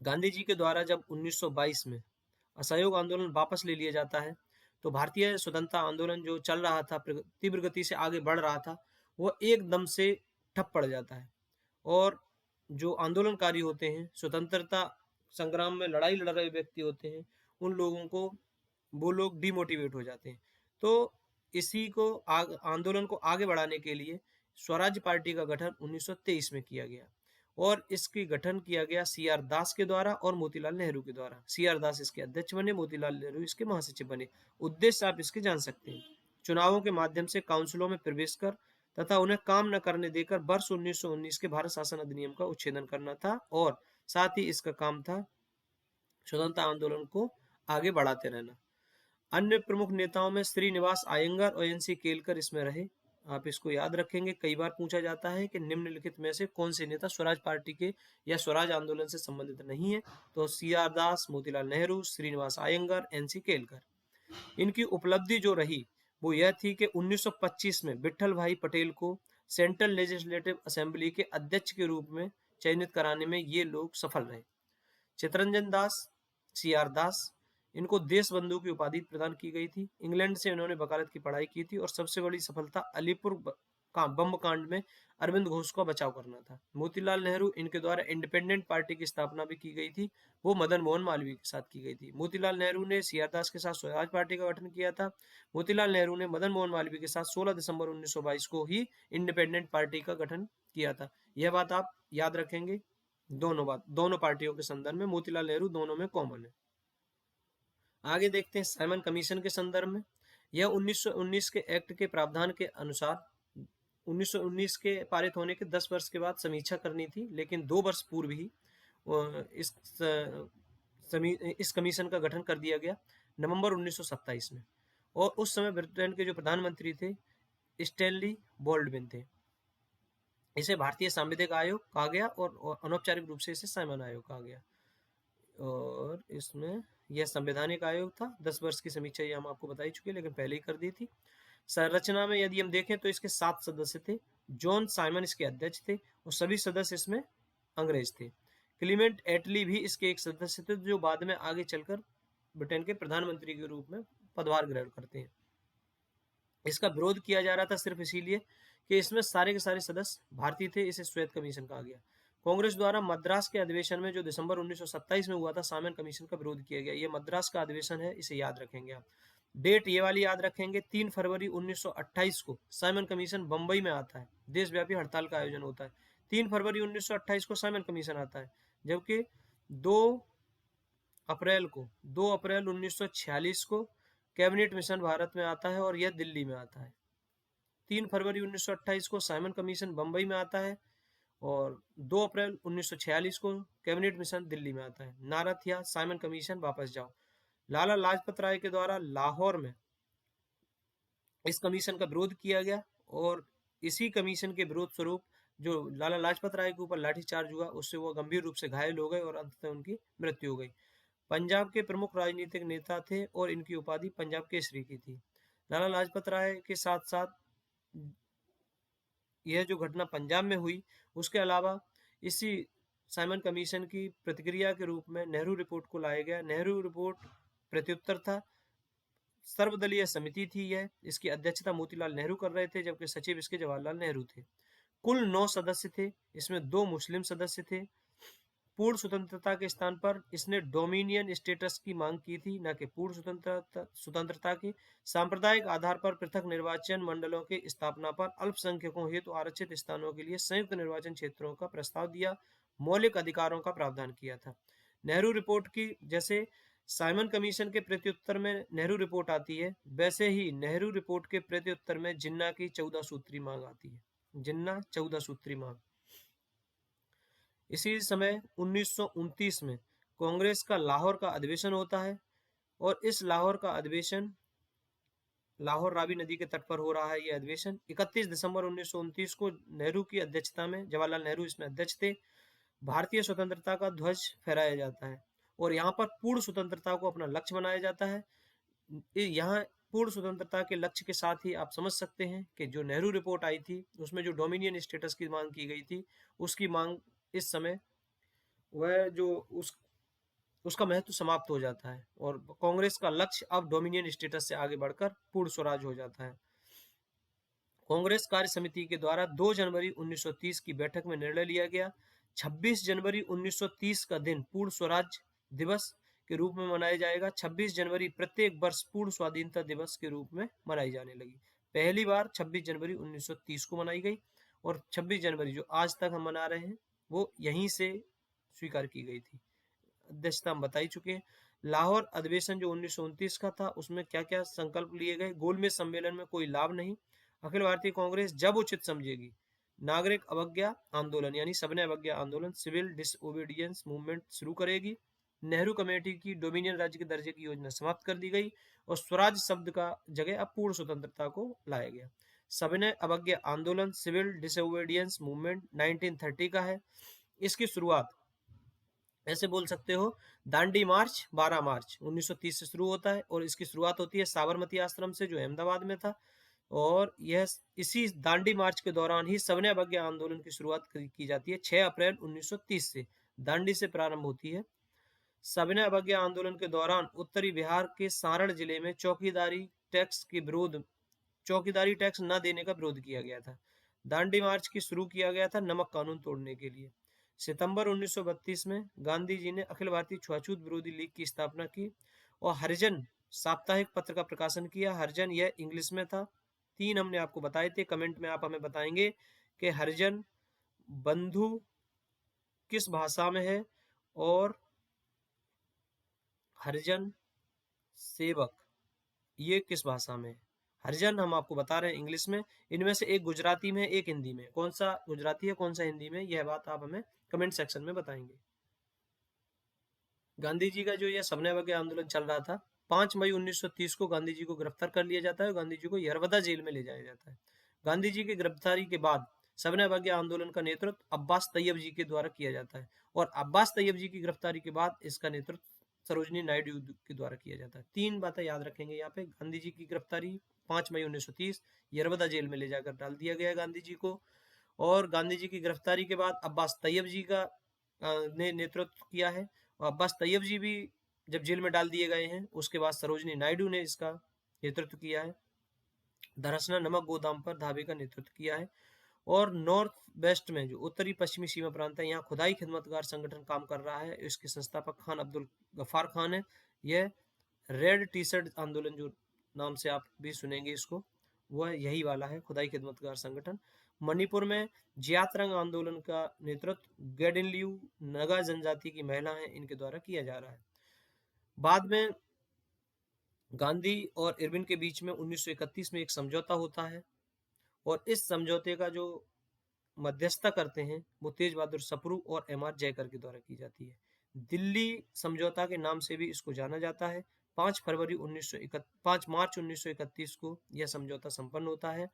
गांधी जी के द्वारा जब 1922 में असहयोग आंदोलन वापस ले लिया जाता है तो भारतीय स्वतंत्रता आंदोलन जो चल रहा था, तीव्र गति से आगे बढ़ रहा था, वो एकदम से ठप पड़ जाता है और जो आंदोलनकारी होते हैं, स्वतंत्रता संग्राम में लड़ाई लड़ रहे व्यक्ति होते हैं, उन लोगों को वो लोग डिमोटिवेट हो जाते हैं। तो इसी को आंदोलन को आगे बढ़ाने के लिए स्वराज पार्टी का गठन 1923 में किया गया और इसकी गठन किया गया CR दास के द्वारा और मोतीलाल नेहरू के द्वारा। CR दास इसके अध्यक्ष बने, मोतीलाल नेहरू इसके महासचिव बने। उद्देश्य आप इसके जान सकते हैं, चुनावों के माध्यम से काउंसिलों में प्रवेश कर तथा उन्हें काम न करने देकर वर्ष 1919 के भारत शासन अधिनियम का उच्छेदन करना था और साथ ही इसका काम था स्वतंत्रता आंदोलन को आगे बढ़ाते रहना। अन्य प्रमुख नेताओं में श्रीनिवास अयंगर और NC केलकर इसमें रहे। आप इसको याद रखेंगे, कई बार पूछा जाता है कि निम्नलिखित में से कौन से नेता स्वराज पार्टी के या स्वराज आंदोलन से संबंधित नहीं है, तो CR दास, मोतीलाल नेहरू, श्रीनिवास अयंगर, NC केलकर। इनकी उपलब्धि जो रही वो यह थी कि 1925 में विट्ठल भाई पटेल को सेंट्रल लेजिस्लेटिव असेंबली के अध्यक्ष के रूप में चयनित कराने में ये लोग सफल रहे। चितरंजन दास, सीआर दास, इनको देश बंधु की उपाधि प्रदान की गई थी। इंग्लैंड से इन्होंने वकालत की पढ़ाई की थी और सबसे बड़ी सफलता अलीपुर बम कांड में अरविंद घोष का बचाव करना था। मोतीलाल नेहरू, इनके द्वारा इंडिपेंडेंट पार्टी की स्थापना भी की गई थी, वो मदन मोहन मालवीय के साथ की गई थी। मोतीलाल नेहरू ने सीआर दास के साथ स्वराज पार्टी का गठन किया था। मोतीलाल नेहरू ने मदन मोहन मालवीय के साथ 16 दिसंबर 1922 को ही इंडिपेंडेंट पार्टी का गठन किया था। यह बात आप याद रखेंगे। दोनों पार्टियों के संदर्भ में मोतीलाल नेहरू दोनों में कॉमन है। आगे देखते हैं साइमन कमीशन के संदर्भ में। यह 1919 के एक्ट के प्रावधान के अनुसार 1919 के पारित होने के 10 वर्ष के बाद समीक्षा करनी थी, लेकिन 2 वर्ष पूर्व ही इस कमीशन का गठन कर दिया गया नवंबर 1927 में। और उस समय ब्रिटेन के जो प्रधानमंत्री थे स्टैनली बॉल्डविन थे। इसे भारतीय सांविधिक आयोग कहा गया और अनौपचारिक रूप से इसे साइमन आयोग कहा गया। और इसमें यह संवैधानिक आयोग था। 10 वर्ष की समीक्षा ये हम आपको बता ही चुके, लेकिन पहले ही कर दी थी। संरचना में यदि हम देखें तो इसके 7 सदस्य थे। जॉन साइमन इसके अध्यक्ष थे और सभी सदस्य इसमें अंग्रेज थे। क्लीमेंट एटली भी इसके एक सदस्य थे, जो बाद में आगे चलकर ब्रिटेन के प्रधानमंत्री के रूप में पदभार ग्रहण करते हैं। इसका विरोध किया जा रहा था सिर्फ इसीलिए कि इसमें सारे के सारे सदस्य भारतीय थे। इसे श्वेत कमीशन कहा गया। कांग्रेस द्वारा मद्रास के अधिवेशन में जो दिसंबर 1927 में हुआ था, साइमन कमीशन का विरोध किया गया। ये मद्रास का अधिवेशन है, इसे याद रखेंगे आप। डेट ये वाली याद रखेंगे, 3 फरवरी 1928 को साइमन कमीशन बंबई में आता है। देशव्यापी हड़ताल का आयोजन होता है। 3 फरवरी 1928 को साइमन कमीशन आता है, जबकि 2 अप्रैल 1946 को कैबिनेट मिशन भारत में आता है और यह दिल्ली में आता है। 3 फरवरी 1928 को साइमन कमीशन बंबई में आता है और 2 अप्रैल 1946 को कैबिनेट मिशन दिल्ली में आता है। नारा था साइमन कमीशन वापस जाओ। लाला लाजपत राय के द्वारा लाहौर में इस कमीशन का विरोध किया गया और इसी कमीशन के विरोध स्वरूप जो लाला लाजपत राय के ऊपर लाठीचार्ज हुआ, उससे वो गंभीर रूप से घायल हो गए और अंततः उनकी मृत्यु हो गई। पंजाब के प्रमुख राजनीतिक नेता थे और इनकी उपाधि पंजाब केसरी की थी। लाला लाजपत राय के साथ साथ यह जो घटना पंजाब में हुई, उसके अलावा इसी साइमन कमीशन की प्रतिक्रिया के रूप में नेहरू रिपोर्ट को लाया गया। नेहरू रिपोर्ट प्रत्युत्तर था। सर्वदलीय समिति थी यह। इसकी अध्यक्षता मोतीलाल नेहरू कर रहे थे, जबकि सचिव इसके जवाहरलाल नेहरू थे। कुल 9 सदस्य थे। इसमें 2 मुस्लिम सदस्य थे। पूर्ण स्वतंत्रता के स्थान पर इसने डोमिनियन स्टेटस की मांग की थी, न कि पूर्ण स्वतंत्रता की। सांप्रदायिक आधार पर पृथक निर्वाचन मंडलों की स्थापना पर अल्पसंख्यकों हेतु आरक्षित स्थानों के लिए संयुक्त निर्वाचन क्षेत्रों का प्रस्ताव दिया। मौलिक अधिकारों का प्रावधान किया था। नेहरू रिपोर्ट की जैसे साइमन कमीशन के प्रत्युत्तर में नेहरू रिपोर्ट आती है, वैसे ही नेहरू रिपोर्ट के प्रत्युत्तर में जिन्ना की 14 सूत्री मांग आती है। जिन्ना 14 सूत्री मांग। इसी समय 1929 में कांग्रेस का लाहौर का अधिवेशन होता है और इस लाहौर का अधिवेशन लाहौर रावी नदी के तट पर हो रहा है। यह अधिवेशन 31 दिसंबर 1929 को नेहरू की अध्यक्षता में, जवाहरलाल नेहरू इसमें अध्यक्ष थे, भारतीय स्वतंत्रता का ध्वज फहराया जाता है और यहाँ पर पूर्ण स्वतंत्रता को अपना लक्ष्य बनाया जाता है। यहाँ पूर्ण स्वतंत्रता के लक्ष्य के साथ ही आप समझ सकते हैं कि जो नेहरू रिपोर्ट आई थी, उसमें जो डोमिनियन स्टेटस की मांग की गई थी, उसकी मांग इस समय वह जो उसका महत्व समाप्त हो जाता है और कांग्रेस का लक्ष्य अब डोमिनियन स्टेटस से आगे बढ़कर पूर्ण स्वराज हो जाता है। कांग्रेस कार्य समिति के द्वारा 2 जनवरी 1930 की बैठक में निर्णय लिया गया। 26 जनवरी 1930 का दिन पूर्ण स्वराज दिवस के रूप में मनाया जाएगा। 26 जनवरी प्रत्येक वर्ष पूर्ण स्वाधीनता दिवस के रूप में मनाई जाने लगी। पहली बार 26 जनवरी 1930 को मनाई गई और 26 जनवरी जो आज तक हम मना रहे हैं, वो यहीं से स्वीकार की गई थी। अध्यक्षता हम बता ही चुके हैं। लाहौर अधिवेशन जो 1929 का था, उसमें क्या क्या संकल्प लिए गए। गोलमेज सम्मेलन में कोई लाभ नहीं। अखिल भारतीय कांग्रेस जब उचित समझेगी नागरिक अवज्ञा आंदोलन यानी सबने अवज्ञा आंदोलन, सिविल डिसओबीडियंस मूवमेंट शुरू करेगी। नेहरू कमेटी की डोमिनियन राज्य के दर्जे की योजना समाप्त कर दी गई और स्वराज शब्द का जगह अब पूर्ण स्वतंत्रता को लाया गया। सबने अवज्ञा आंदोलन, सिविल डिसओबीडियंस मूवमेंट 1930 का है। इसकी शुरुआत ऐसे बोल सकते हो। दांडी मार्च 12 मार्च 1930 से शुरू होता है और इसकी शुरुआत होती है साबरमती आश्रम से, जो अहमदाबाद में था। और यह इसी दांडी मार्च के दौरान ही सविनय अवज्ञा आंदोलन की शुरुआत की जाती है 6 अप्रैल 1930 से। दांडी से प्रारंभ होती है। सविनय अवज्ञा आंदोलन के दौरान उत्तरी बिहार के सारण जिले में चौकीदारी टैक्स न देने का विरोध किया गया था। दांडी मार्च की शुरू किया गया था नमक कानून तोड़ने के लिए। सितंबर 1932 में गांधी जी ने अखिल भारतीय छुआछूत विरोधी लीग की स्थापना की और हरिजन साप्ताहिक पत्र का प्रकाशन किया। हरिजन यह इंग्लिश में था। 3 हमने आपको बताए थे, कमेंट में आप हमें बताएंगे कि हरिजन बंधु किस भाषा में है और हरिजन सेवक ये किस भाषा में है। हरिजन हम आपको बता रहे हैं इंग्लिश में, इनमें से एक गुजराती में, एक हिंदी में। कौन सा गुजराती है, कौन सा हिंदी में, यह बात आप हमें कमेंट सेक्शन में बताएंगे। गांधी जी का जो यह सविनय अवज्ञा आंदोलन चल रहा था, 5 मई 1930 को गांधी जी को गिरफ्तार कर लिया जाता है और गांधी जी को यरवदा जेल में ले जाया जाता है। गांधी जी की गिरफ्तारी के बाद सविनय अवज्ञा आंदोलन का नेतृत्व अब्बास तैयब जी के द्वारा किया जाता है और अब्बास तैयब जी की गिरफ्तारी के बाद इसका नेतृत्व सरोजनी नायडू के द्वारा किया जाता है। 3 बातें याद रखेंगे यहाँ पे। गांधी जी की गिरफ्तारी 5 मई 1930, यरवदा जेल में ले जाकर डाल दिया गया गांधी जी को। और गांधी जी की गिरफ्तारी के बाद अब्बास तैयब जी का ने नेतृत्व किया है। और अब्बास तैयब जी भी जब जेल में डाल दिए गए हैं, उसके बाद सरोजनी नायडू ने इसका नेतृत्व किया है। धरसना नमक गोदाम पर धाबे का नेतृत्व किया है। और नॉर्थ वेस्ट में जो उत्तरी पश्चिमी सीमा प्रांत है, यहाँ खुदाई खिदमतगार संगठन काम कर रहा है। इसके संस्थापक खान अब्दुल गफ्फार खान है। यह रेड टी शर्ट आंदोलन जो नाम से आप भी सुनेंगे इसको, वह यही वाला है, खुदाई खिदमतगार संगठन। मणिपुर में जियातरंग आंदोलन का नेतृत्व गेडिनलियू नगा जनजाति की महिला है, इनके द्वारा किया जा रहा है। बाद में गांधी और इरविन के बीच में 1931 में एक समझौता होता है और इस समझौते का जो मध्यस्थता करते हैं वो तेज बहादुर सप्रू और एम आर जयकर के द्वारा की जाती है। दिल्ली समझौता के नाम से भी इसको जाना जाता है। 5 मार्च 1931 को यह समझौता संपन्न होता है।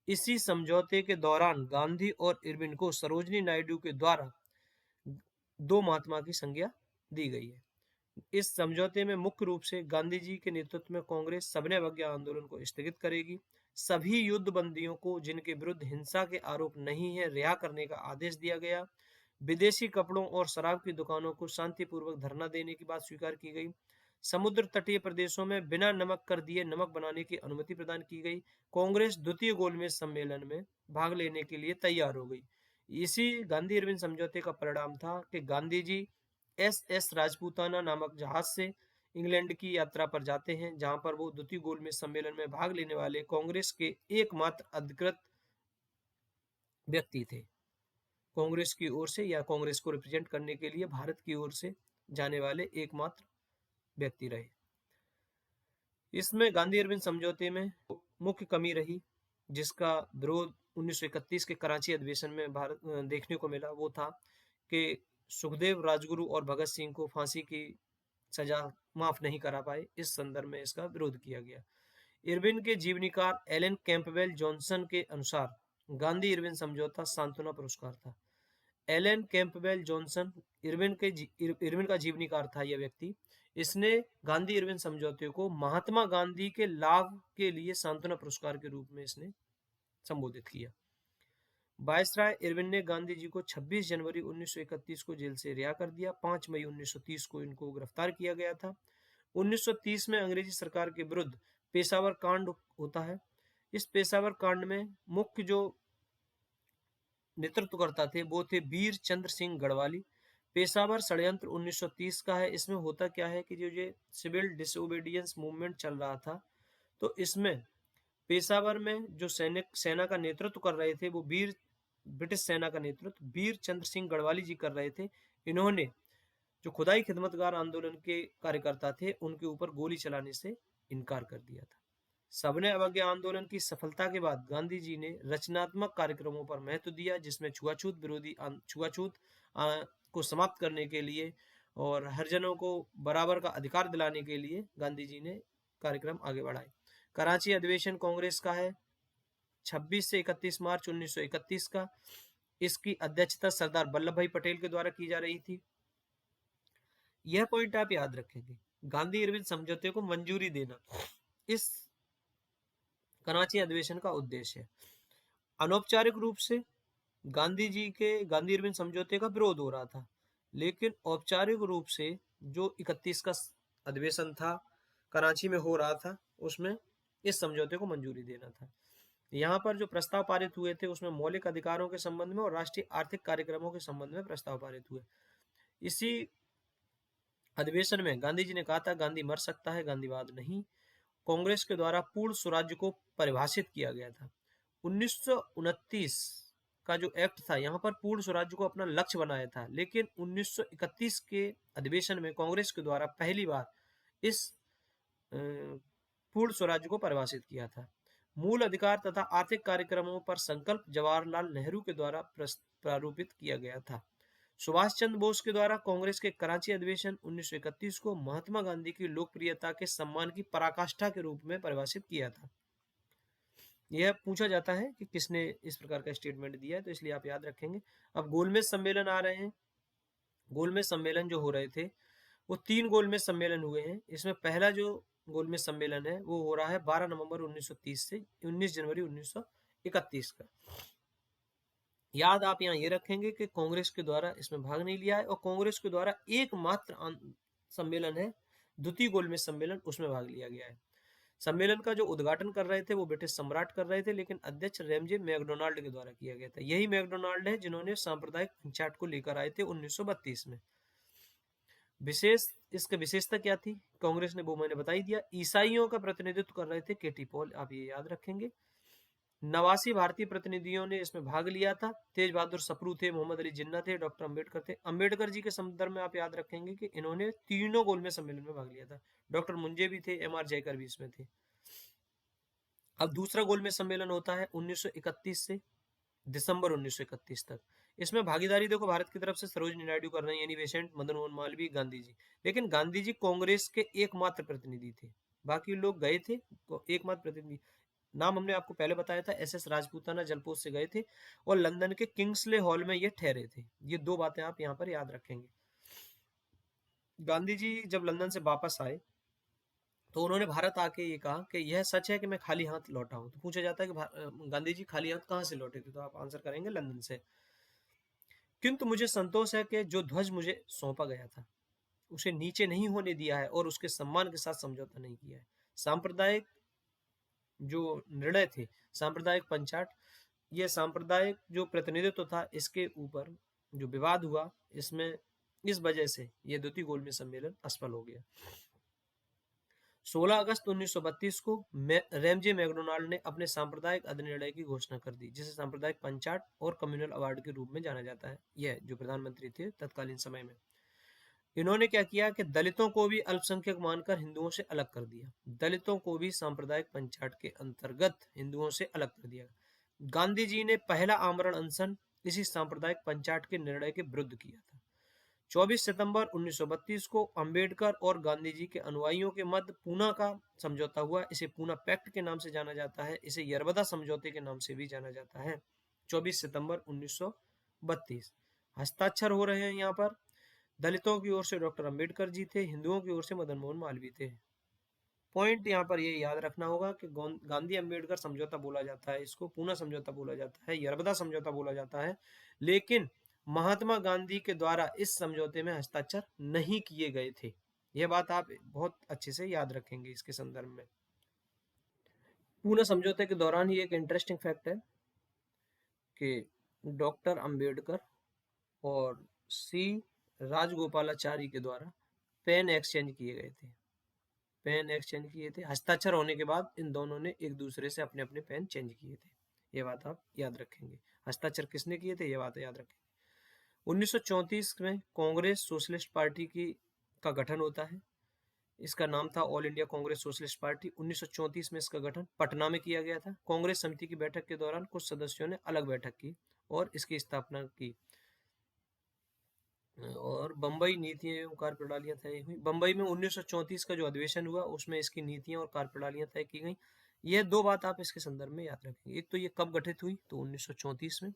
इसी समझौते के दौरान गांधी और इरविन को सरोजनी नायडू के द्वारा 2 महात्मा की संज्ञा दी गई है। इस समझौते में मुख्य रूप से गांधी जी के नेतृत्व में कांग्रेस सविनय अवज्ञा आंदोलन को स्थगित करेगी। सभी युद्ध बंदियों को जिनके विरुद्ध हिंसा के आरोप नहीं है रिहा करने का आदेश दिया गया। विदेशी कपड़ों और शराब की दुकानों को शांतिपूर्वक धरना देने की बात स्वीकार की गई। समुद्र तटीय प्रदेशों में बिना नमक कर दिए नमक बनाने की अनुमति प्रदान की गई। कांग्रेस द्वितीय गोलमेज सम्मेलन में भाग लेने के लिए तैयार हो गई। इसी गांधी इरविन समझौते का परिणाम था कि गांधी जी एस राजपूताना नामक जहाज से इंग्लैंड की यात्रा पर जाते हैं, जहां पर वो द्वितीय गोलमेज सम्मेलन में भाग लेने वाले कांग्रेस के एकमात्र अधिकृत व्यक्ति थे। कांग्रेस की ओर से या कांग्रेस को रिप्रेजेंट करने के लिए भारत की ओर से जाने वाले एकमात्र व्यक्ति रहे। इसमें गांधी इरविन समझौते में मुख्य कमी रही जिसका विरोध 1931 के कराची अधिवेशन में भारत देखने को मिला, वो था कि सुखदेव राजगुरु और भगत सिंह को फांसी की सजा माफ नहीं करा पाए। इस संदर्भ में इसका विरोध किया गया। इरविन के जीवनीकार एलन कैंपबेल जॉनसन के अनुसार गांधी इरविन समझौता सांत्वना पुरस्कार था। एलन कैंपबेल जॉनसन इरविन का जीवनीकार था यह व्यक्ति। इसने गांधी इरविन समझौते को महात्मा गांधी के लाभ के लिए सांत्वना पुरस्कार के रूप में इसने संबोधित किया। वायसराय इरविन ने गांधी जी को 26 जनवरी 1931 को जेल से रिहा कर दिया। 5 मई 1930 को इनको गिरफ्तार किया गया था। 1930 में अंग्रेजी सरकार के विरुद्ध पेशावर कांड होता है। इस पेशावर कांड में मुख्य जो नेतृत्वकर्ता थे वो थे वीर चंद्र सिंह गढ़वाली। पेशावर षड्यंत्र 1930 का है। इसमें होता क्या है कि जो ये सिविल डिसोबीडियंस मूवमेंट चल रहा था, तो इसमें पेशावर में जो सेना का नेतृत्व कर रहे थे वो ब्रिटिश सेना का नेतृत्व वीर चंद्र सिंह गढ़वाली जी कर रहे थे। इन्होंने जो खुदाई खिदमतगार आंदोलन के कार्यकर्ता थे उनके ऊपर गोली चलाने से इनकार कर दिया था। सविनय अवज्ञा आंदोलन की सफलता के बाद गांधी जी ने रचनात्मक कार्यक्रमों पर महत्व दिया, जिसमें छुआछूत को समाप्त करने के लिए और हरिजनों को बराबर का अधिकार दिलाने के लिए गांधी जी ने कार्यक्रम आगे बढ़ाए। कराची अधिवेशन कांग्रेस का है 26 से 31 मार्च 1931 का। इसकी अध्यक्षता सरदार वल्लभ भाई पटेल के द्वारा की जा रही थी। यह पॉइंट आप याद रखेंगे। गांधी इरविन समझौते को मंजूरी देना इस कराची अधिवेशन का उद्देश्य है। अनौपचारिक रूप से गांधी इरविन समझौते का विरोध हो रहा था, लेकिन औपचारिक रूप से जो 31 का अधिवेशन था कराची में हो रहा था, उसमें इस समझौते को मंजूरी देना था। यहाँ पर जो प्रस्ताव पारित हुए थे उसमें मौलिक अधिकारों के संबंध में और राष्ट्रीय आर्थिक कार्यक्रमों के संबंध में प्रस्ताव पारित हुए। इसी अधिवेशन में गांधी जी ने कहा था, गांधी मर सकता है, गांधीवाद नहीं। कांग्रेस के द्वारा पूर्ण स्वराज्य को परिभाषित किया गया था। 1929 का जो एक्ट था, यहाँ पर पूर्ण स्वराज्य को अपना लक्ष्य बनाया था, लेकिन 1931 के अधिवेशन में कांग्रेस के द्वारा पहली बार इस पूर्ण स्वराज्य को परिभाषित किया था। मूल अधिकार तथा आर्थिक कार्यक्रमों पर संकल्प जवाहरलाल नेहरू के द्वारा प्रारूपित किया गया था। सुभाष चंद्र बोस के द्वारा कांग्रेस के कराची अधिवेशन 1931 को महात्मा गांधी की लोकप्रियता के सम्मान की पराकाष्ठा के रूप में परिभाषित किया था। यह पूछा जाता है कि किसने इस प्रकार का स्टेटमेंट दिया है, तो इसलिए आप याद रखेंगे। अब गोलमेज सम्मेलन आ रहे हैं। गोलमेज सम्मेलन जो हो रहे थे वो 3 गोलमेज सम्मेलन हुए हैं। इसमें पहला जो गोलमेज सम्मेलन है वो हो रहा है 12 नवंबर 1930 से 19 जनवरी 1931 का। याद आप यहाँ ये रखेंगे कि कांग्रेस के द्वारा इसमें भाग नहीं लिया है और कांग्रेस के द्वारा एकमात्र सम्मेलन है द्वितीय गोलमेज सम्मेलन, उसमें भाग लिया गया है। सम्मेलन का जो उद्घाटन कर रहे थे वो ब्रिटिश सम्राट कर रहे थे, लेकिन अध्यक्ष रैमजे मैकडोनाल्ड के द्वारा किया गया था। यही मैकडोनाल्ड है जिन्होंने सांप्रदायिक पंचायत को लेकर आए थे 1932 में। इसकी विशेषता क्या थी? कांग्रेस ने वो मैंने बता ही दिया। ईसाइयों का प्रतिनिधित्व कर रहे थे केटी पॉल, आप ये याद रखेंगे। 89 भारतीय प्रतिनिधियों ने इसमें भाग लिया था। तेज बहादुर सप्रू थे, मोहम्मद अली जिन्ना थे, डॉक्टर अंबेडकर थे। अंबेडकर जी के संदर्भ में आप याद रखेंगे कि इन्होंने तीनों गोलमेज सम्मेलन में भाग लिया था। डॉक्टर मुंजे भी थे, एम आर जयकर भी इसमें थे। अब दूसरा गोलमेज सम्मेलन होता है 1931 से दिसंबर 1931 तक। इसमें भागीदारी देखो भारत की तरफ से सरोजिनी नायडू कर रहे हैं, यानी बेसेंट, मदन मोहन मालवीय, गांधी जी। लेकिन गांधी जी कांग्रेस के एकमात्र प्रतिनिधि थे, बाकी लोग गए थे। एकमात्र प्रतिनिधि नाम हमने आपको पहले बताया था, एस राजपूताना जलपोत से गए थे और लंदन के किंग्सले हॉल में ये ठहरे थे। ये 2 बातें आप यहाँ पर याद रखेंगे। गांधी जी जब लंदन से वापस आए तो उन्होंने भारत आके ये कहा कि यह सच है कि मैं खाली हाथ लौटा हूं। तो पूछा जाता है कि गांधी जी खाली हाथ कहां से लौटे थे, तो आप आंसर करेंगे लंदन से। किंतु मुझे संतोष है कि जो ध्वज मुझे सौंपा गया था उसे नीचे नहीं होने दिया है और उसके सम्मान के साथ समझौता नहीं किया है। सांप्रदायिक जो निर्णय थे, सांप्रदायिक पंचायत, यह सांप्रदायिक जो प्रतिनिधित्व था, इसके ऊपर जो विवाद हुआ, इसमें इस वजह से यह द्वितीय गोलमेज सम्मेलन असफल हो गया। 16 अगस्त 1932 को रैमजे मैकडोनाल्ड ने अपने सांप्रदायिक अधिनिर्णय की घोषणा कर दी, जिसे सांप्रदायिक पंचायत और कम्युनल अवार्ड के रूप में जाना जाता है। यह जो प्रधानमंत्री थे तत्कालीन समय में, इन्होंने क्या किया कि दलितों को भी अल्पसंख्यक मानकर हिंदुओं से अलग कर दिया। दलितों को भी सांप्रदायिक पंचायत के अंतर्गत हिंदुओं से अलग कर दिया। गांधी जी ने पहला आमरण अनशन इसी सांप्रदायिक पंचायत के निर्णय के विरुद्ध किया था। 24 सितंबर 1932 को अंबेडकर और गांधी जी के अनुयायियों के मध्य पूना का समझौता हुआ। इसे पूना पैक्ट के नाम से जाना जाता है, इसे यरबदा समझौते के नाम से भी जाना जाता है। 24 सितंबर 1932 हस्ताक्षर हो रहे हैं। यहाँ पर दलितों की ओर से डॉक्टर अंबेडकर जी थे, हिंदुओं की ओर से मदन मोहन मालवीय थे। पॉइंट यहाँ पर ये याद रखना होगा कि गांधी अंबेडकर समझौता बोला जाता है, इसको पूना समझौता बोला जाता है, यरबदा समझौता बोला जाता है, लेकिन महात्मा गांधी के द्वारा इस समझौते में हस्ताक्षर नहीं किए गए थे। यह बात आप बहुत अच्छे से याद रखेंगे इसके संदर्भ में। पूना समझौते के दौरान ही एक इंटरेस्टिंग फैक्ट है कि डॉक्टर अंबेडकर और सी राजगोपालाचारी के द्वारा पेन एक्सचेंज किए गए थे। पेन एक्सचेंज किए थे। हस्ताक्षर होने के बाद इन दोनों ने एक दूसरे से अपने अपने पेन चेंज किए थे। ये बात आप याद रखेंगे। हस्ताक्षर किसने किए थे, ये बात याद रखेंगे। 1934 में कांग्रेस सोशलिस्ट पार्टी का गठन होता है। इसका नाम था all India Congress socialist party. 1934 में इसका गठन पटना में किया गया था। कांग्रेस समिति की बैठक के दौरान कुछ सदस्यों ने अलग बैठक की और इसकी स्थापना की और बंबई नीतियां एवं कार्यप्रणालियां तय हुई। बंबई में 1934 का जो अधिवेशन हुआ उसमें इसकी नीतियां और कार्यप्रणालियां तय की गई। यह 2 बात आप इसके संदर्भ में याद रखेंगे। एक तो ये कब गठित हुई, तो 1934 में।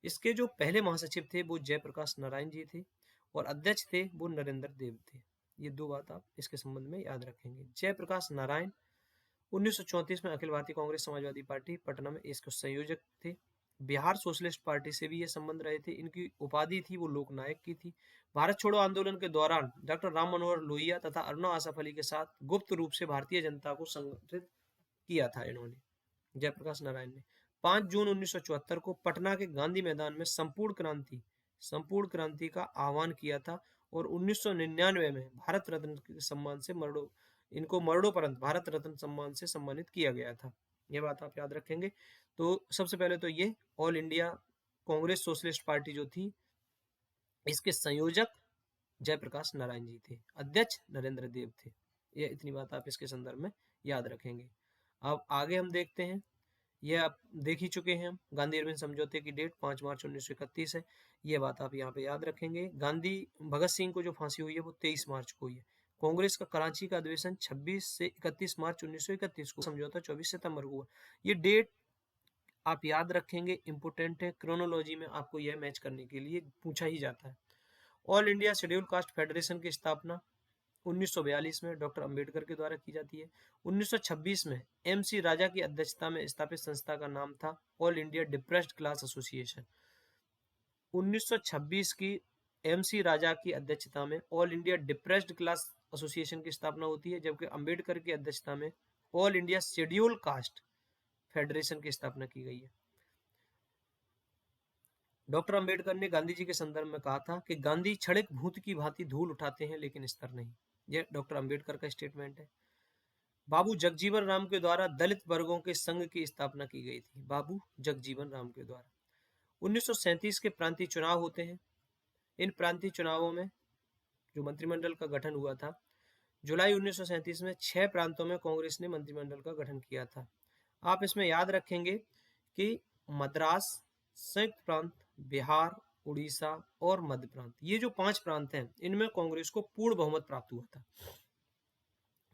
इसके जो पहले महासचिव थे वो जयप्रकाश नारायण जी थे और अध्यक्ष थे वो नरेंद्र देव थे। ये दो बात आप इसके संबंध में याद रखेंगे। जयप्रकाश नारायण 1934 में अखिल भारतीय कांग्रेस समाजवादी पार्टी पटना में इसके संयोजक थे। बिहार सोशलिस्ट पार्टी से भी ये संबंध रहे थे। इनकी उपाधि थी वो लोकनायक की थी। भारत छोड़ो आंदोलन के दौरान डॉक्टर राम मनोहर लोहिया तथा अरुणा आसफ अली के साथ गुप्त रूप से भारतीय जनता को संगठित किया था इन्होंने, जयप्रकाश नारायण ने। 5 जून 1974 को पटना के गांधी मैदान में संपूर्ण क्रांति का आह्वान किया था और 1999 में भारत रत्न के सम्मान से इनको मरणोपरांत भारत रत्न सम्मान से सम्मानित किया गया था। यह बात आप याद रखेंगे। तो सबसे पहले तो ये all India Congress socialist party जो थी, इसके संयोजक जयप्रकाश नारायण जी थे, अध्यक्ष नरेंद्र देव थे। यह इतनी बात आप इसके संदर्भ में याद रखेंगे। अब आगे हम देखते हैं, यह आप देख ही चुके हैं, हम गांधी अरविंद समझौते की डेट 5 मार्च 1931 है। यह बात आप यहाँ पे याद रखेंगे। गांधी भगत सिंह को जो फांसी हुई है वो 23 मार्च को हुई है। कांग्रेस का कराची का अधिवेशन 26 से 31 मार्च 1931 को, समझौता 24 सितंबर को हुआ। ये डेट आप याद रखेंगे, इंपोर्टेंट है। क्रोनोलॉजी में आपको यह मैच करने के लिए पूछा ही जाता है। All India schedule caste federation की स्थापना 1942 में डॉक्टर अंबेडकर के द्वारा की जाती है। 1926 में एमसी राजा की अध्यक्षता में स्थापित संस्था का नाम था all India depressed class association. 1926 की एमसी राजा की अध्यक्षता में all India depressed class association की स्थापना होती है, जबकि अंबेडकर की अध्यक्षता में all India schedule caste federation की स्थापना की गई है। डॉक्टर अंबेडकर ने गांधी जी के संदर्भ में कहा था कि गांधी क्षणिक भूत की भांति धूल उठाते हैं लेकिन स्तर नहीं। यह डॉक्टर अंबेडकर का स्टेटमेंट है। बाबू जगजीवन राम के द्वारा दलित वर्गों के संघ की स्थापना की गई थी, बाबू जगजीवन राम के द्वारा। 1937 के प्रांतीय चुनाव होते हैं। इन प्रांतीय चुनावों में जो मंत्रिमंडल का गठन हुआ था, जुलाई 1937 में 6 प्रांतों में कांग्रेस ने मंत्रिमंडल का गठन किया था। आप इसमें याद रखेंगे कि मद्रास, संयुक्त प्रांत, बिहार, उड़ीसा और मध्य प्रांत, ये जो 5 प्रांत हैं, इनमें कांग्रेस को पूर्ण बहुमत प्राप्त हुआ था।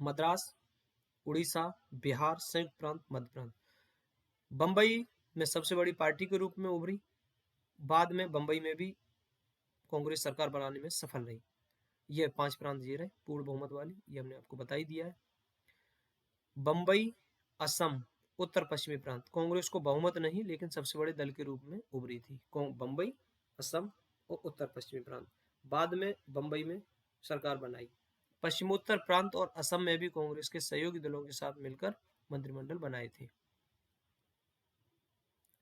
मद्रास, उड़ीसा, बिहार, संयुक्त प्रांत, मध्य प्रांत। बंबई में सबसे बड़ी पार्टी के रूप में उभरी। बाद में बंबई में भी कांग्रेस सरकार बनाने में सफल रही। ये 5 प्रांत ये रहे पूर्ण बहुमत वाली, ये हमने आपको बता ही दिया है। बंबई, असम, उत्तर पश्चिमी प्रांत, कांग्रेस को बहुमत नहीं लेकिन सबसे बड़े दल के रूप में उभरी थी। बंबई, असम और उत्तर पश्चिमी प्रांत। बाद में बंबई में सरकार बनाई। पश्चिमोत्तर प्रांत और असम में भी कांग्रेस के सहयोगी दलों के साथ मिलकर मंत्रिमंडल बनाए थे।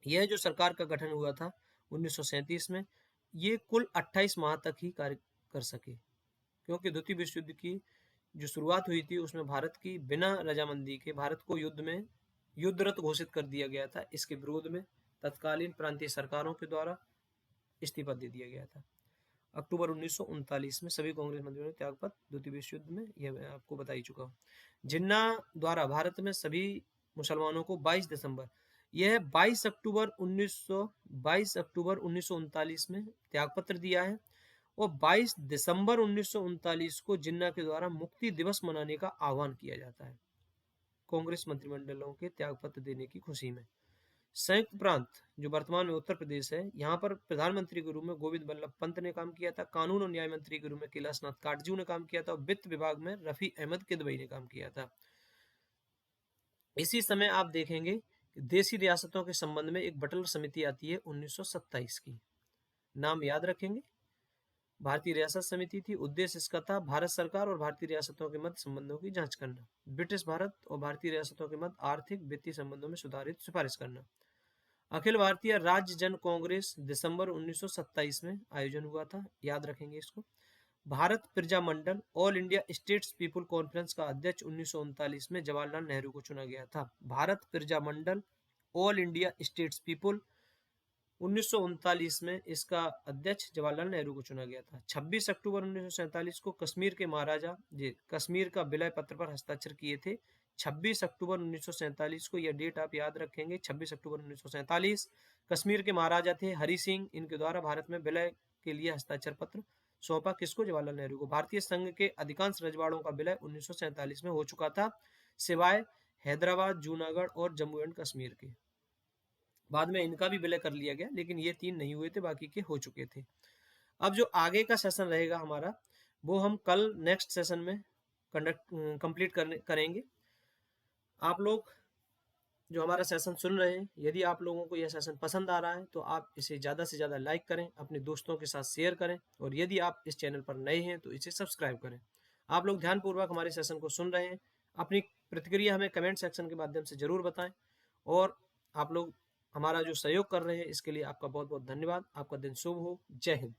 यह जो सरकार का गठन हुआ था 1937 में, ये कुल 28 माह तक ही कार्य कर सके, क्योंकि द्वितीय विश्व युद्ध की जो शुरुआत हुई थी उसमें भारत की बिना रजामंदी के भारत को युद्धरत घोषित कर दिया गया था। इसके विरोध में तत्कालीन प्रांतीय सरकारों के द्वारा इस्तीफा दे दिया गया था। अक्टूबर 1939 में सभी कांग्रेस मंत्रियों ने त्यागपत्र द्वितीय विश्व युद्ध में, यह मैं आपको बता ही चुका हूँ। जिन्ना द्वारा भारत में सभी मुसलमानों को 22 अक्टूबर 1939 में त्यागपत्र दिया है और 22 दिसंबर 1939 को जिन्ना के द्वारा मुक्ति दिवस मनाने का आह्वान किया जाता है कांग्रेस मंत्रिमंडलों के त्यागपत्र देने की खुशी में। संयुक्त प्रांत जो वर्तमान में उत्तर प्रदेश है, यहाँ पर प्रधानमंत्री के रूप में गोविंद बल्लभ पंत ने काम किया था। कानून और न्याय मंत्री के रूप में कैलाशनाथ काटजू ने काम किया था और वित्त विभाग में रफी अहमद किदवई ने काम किया था। इसी समय आप देखेंगे देशी रियासतों के संबंध में एक बटल समिति आती है 1927 की, नाम याद रखेंगे, भारतीय रियासत समिति थी। उद्देश्य इसका था भारत सरकार और भारतीय रियासतों के मध्य संबंधों की जांच करना, ब्रिटिश भारत और भारतीय रियासतों के मध्य आर्थिक वित्तीय संबंधों में सुधारित सिफारिश करना। अखिल भारतीय राज्य जन कांग्रेस दिसंबर 1927 में आयोजन हुआ था, याद रखेंगे इसको। Bharat Praja Mandal All India States People Conference का अध्यक्ष 1939 में जवाहरलाल नेहरू को चुना गया था। Bharat Praja Mandal All India States people 1939 में इसका अध्यक्ष जवाहरलाल नेहरू को चुना गया था। 26 अक्टूबर 1947 को कश्मीर के महाराजा कश्मीर का विलय पत्र पर हस्ताक्षर किए थे। 26 अक्टूबर 1947 को, यह डेट आप याद रखेंगे, 26 अक्टूबर 1947 कश्मीर के महाराजा थे हरि सिंह, इनके द्वारा भारत में विलय के लिए हस्ताक्षर पत्र सौंपा किसको, जवाहरलाल नेहरू को। भारतीय संघ के अधिकांश रजवाड़ों का विलय 1947 में हो चुका था, सिवाय हैदराबाद, जूनागढ़ और जम्मू एंड कश्मीर के। बाद में इनका भी विलय कर लिया गया, लेकिन ये 3 नहीं हुए थे, बाकी के हो चुके थे। अब जो आगे का सेशन रहेगा हमारा वो हम कल नेक्स्ट सेशन में कंप्लीट करेंगे। आप लोग जो हमारा सेशन सुन रहे हैं, यदि आप लोगों को यह सेशन पसंद आ रहा है तो आप इसे ज़्यादा से ज़्यादा लाइक करें, अपने दोस्तों के साथ शेयर करें, और यदि आप इस चैनल पर नए हैं तो इसे सब्सक्राइब करें। आप लोग ध्यानपूर्वक हमारे सेशन को सुन रहे हैं, अपनी प्रतिक्रिया हमें कमेंट सेक्शन के माध्यम से ज़रूर बताएं, और आप लोग हमारा जो सहयोग कर रहे हैं इसके लिए आपका बहुत बहुत धन्यवाद। आपका दिन शुभ हो। जय हिंद।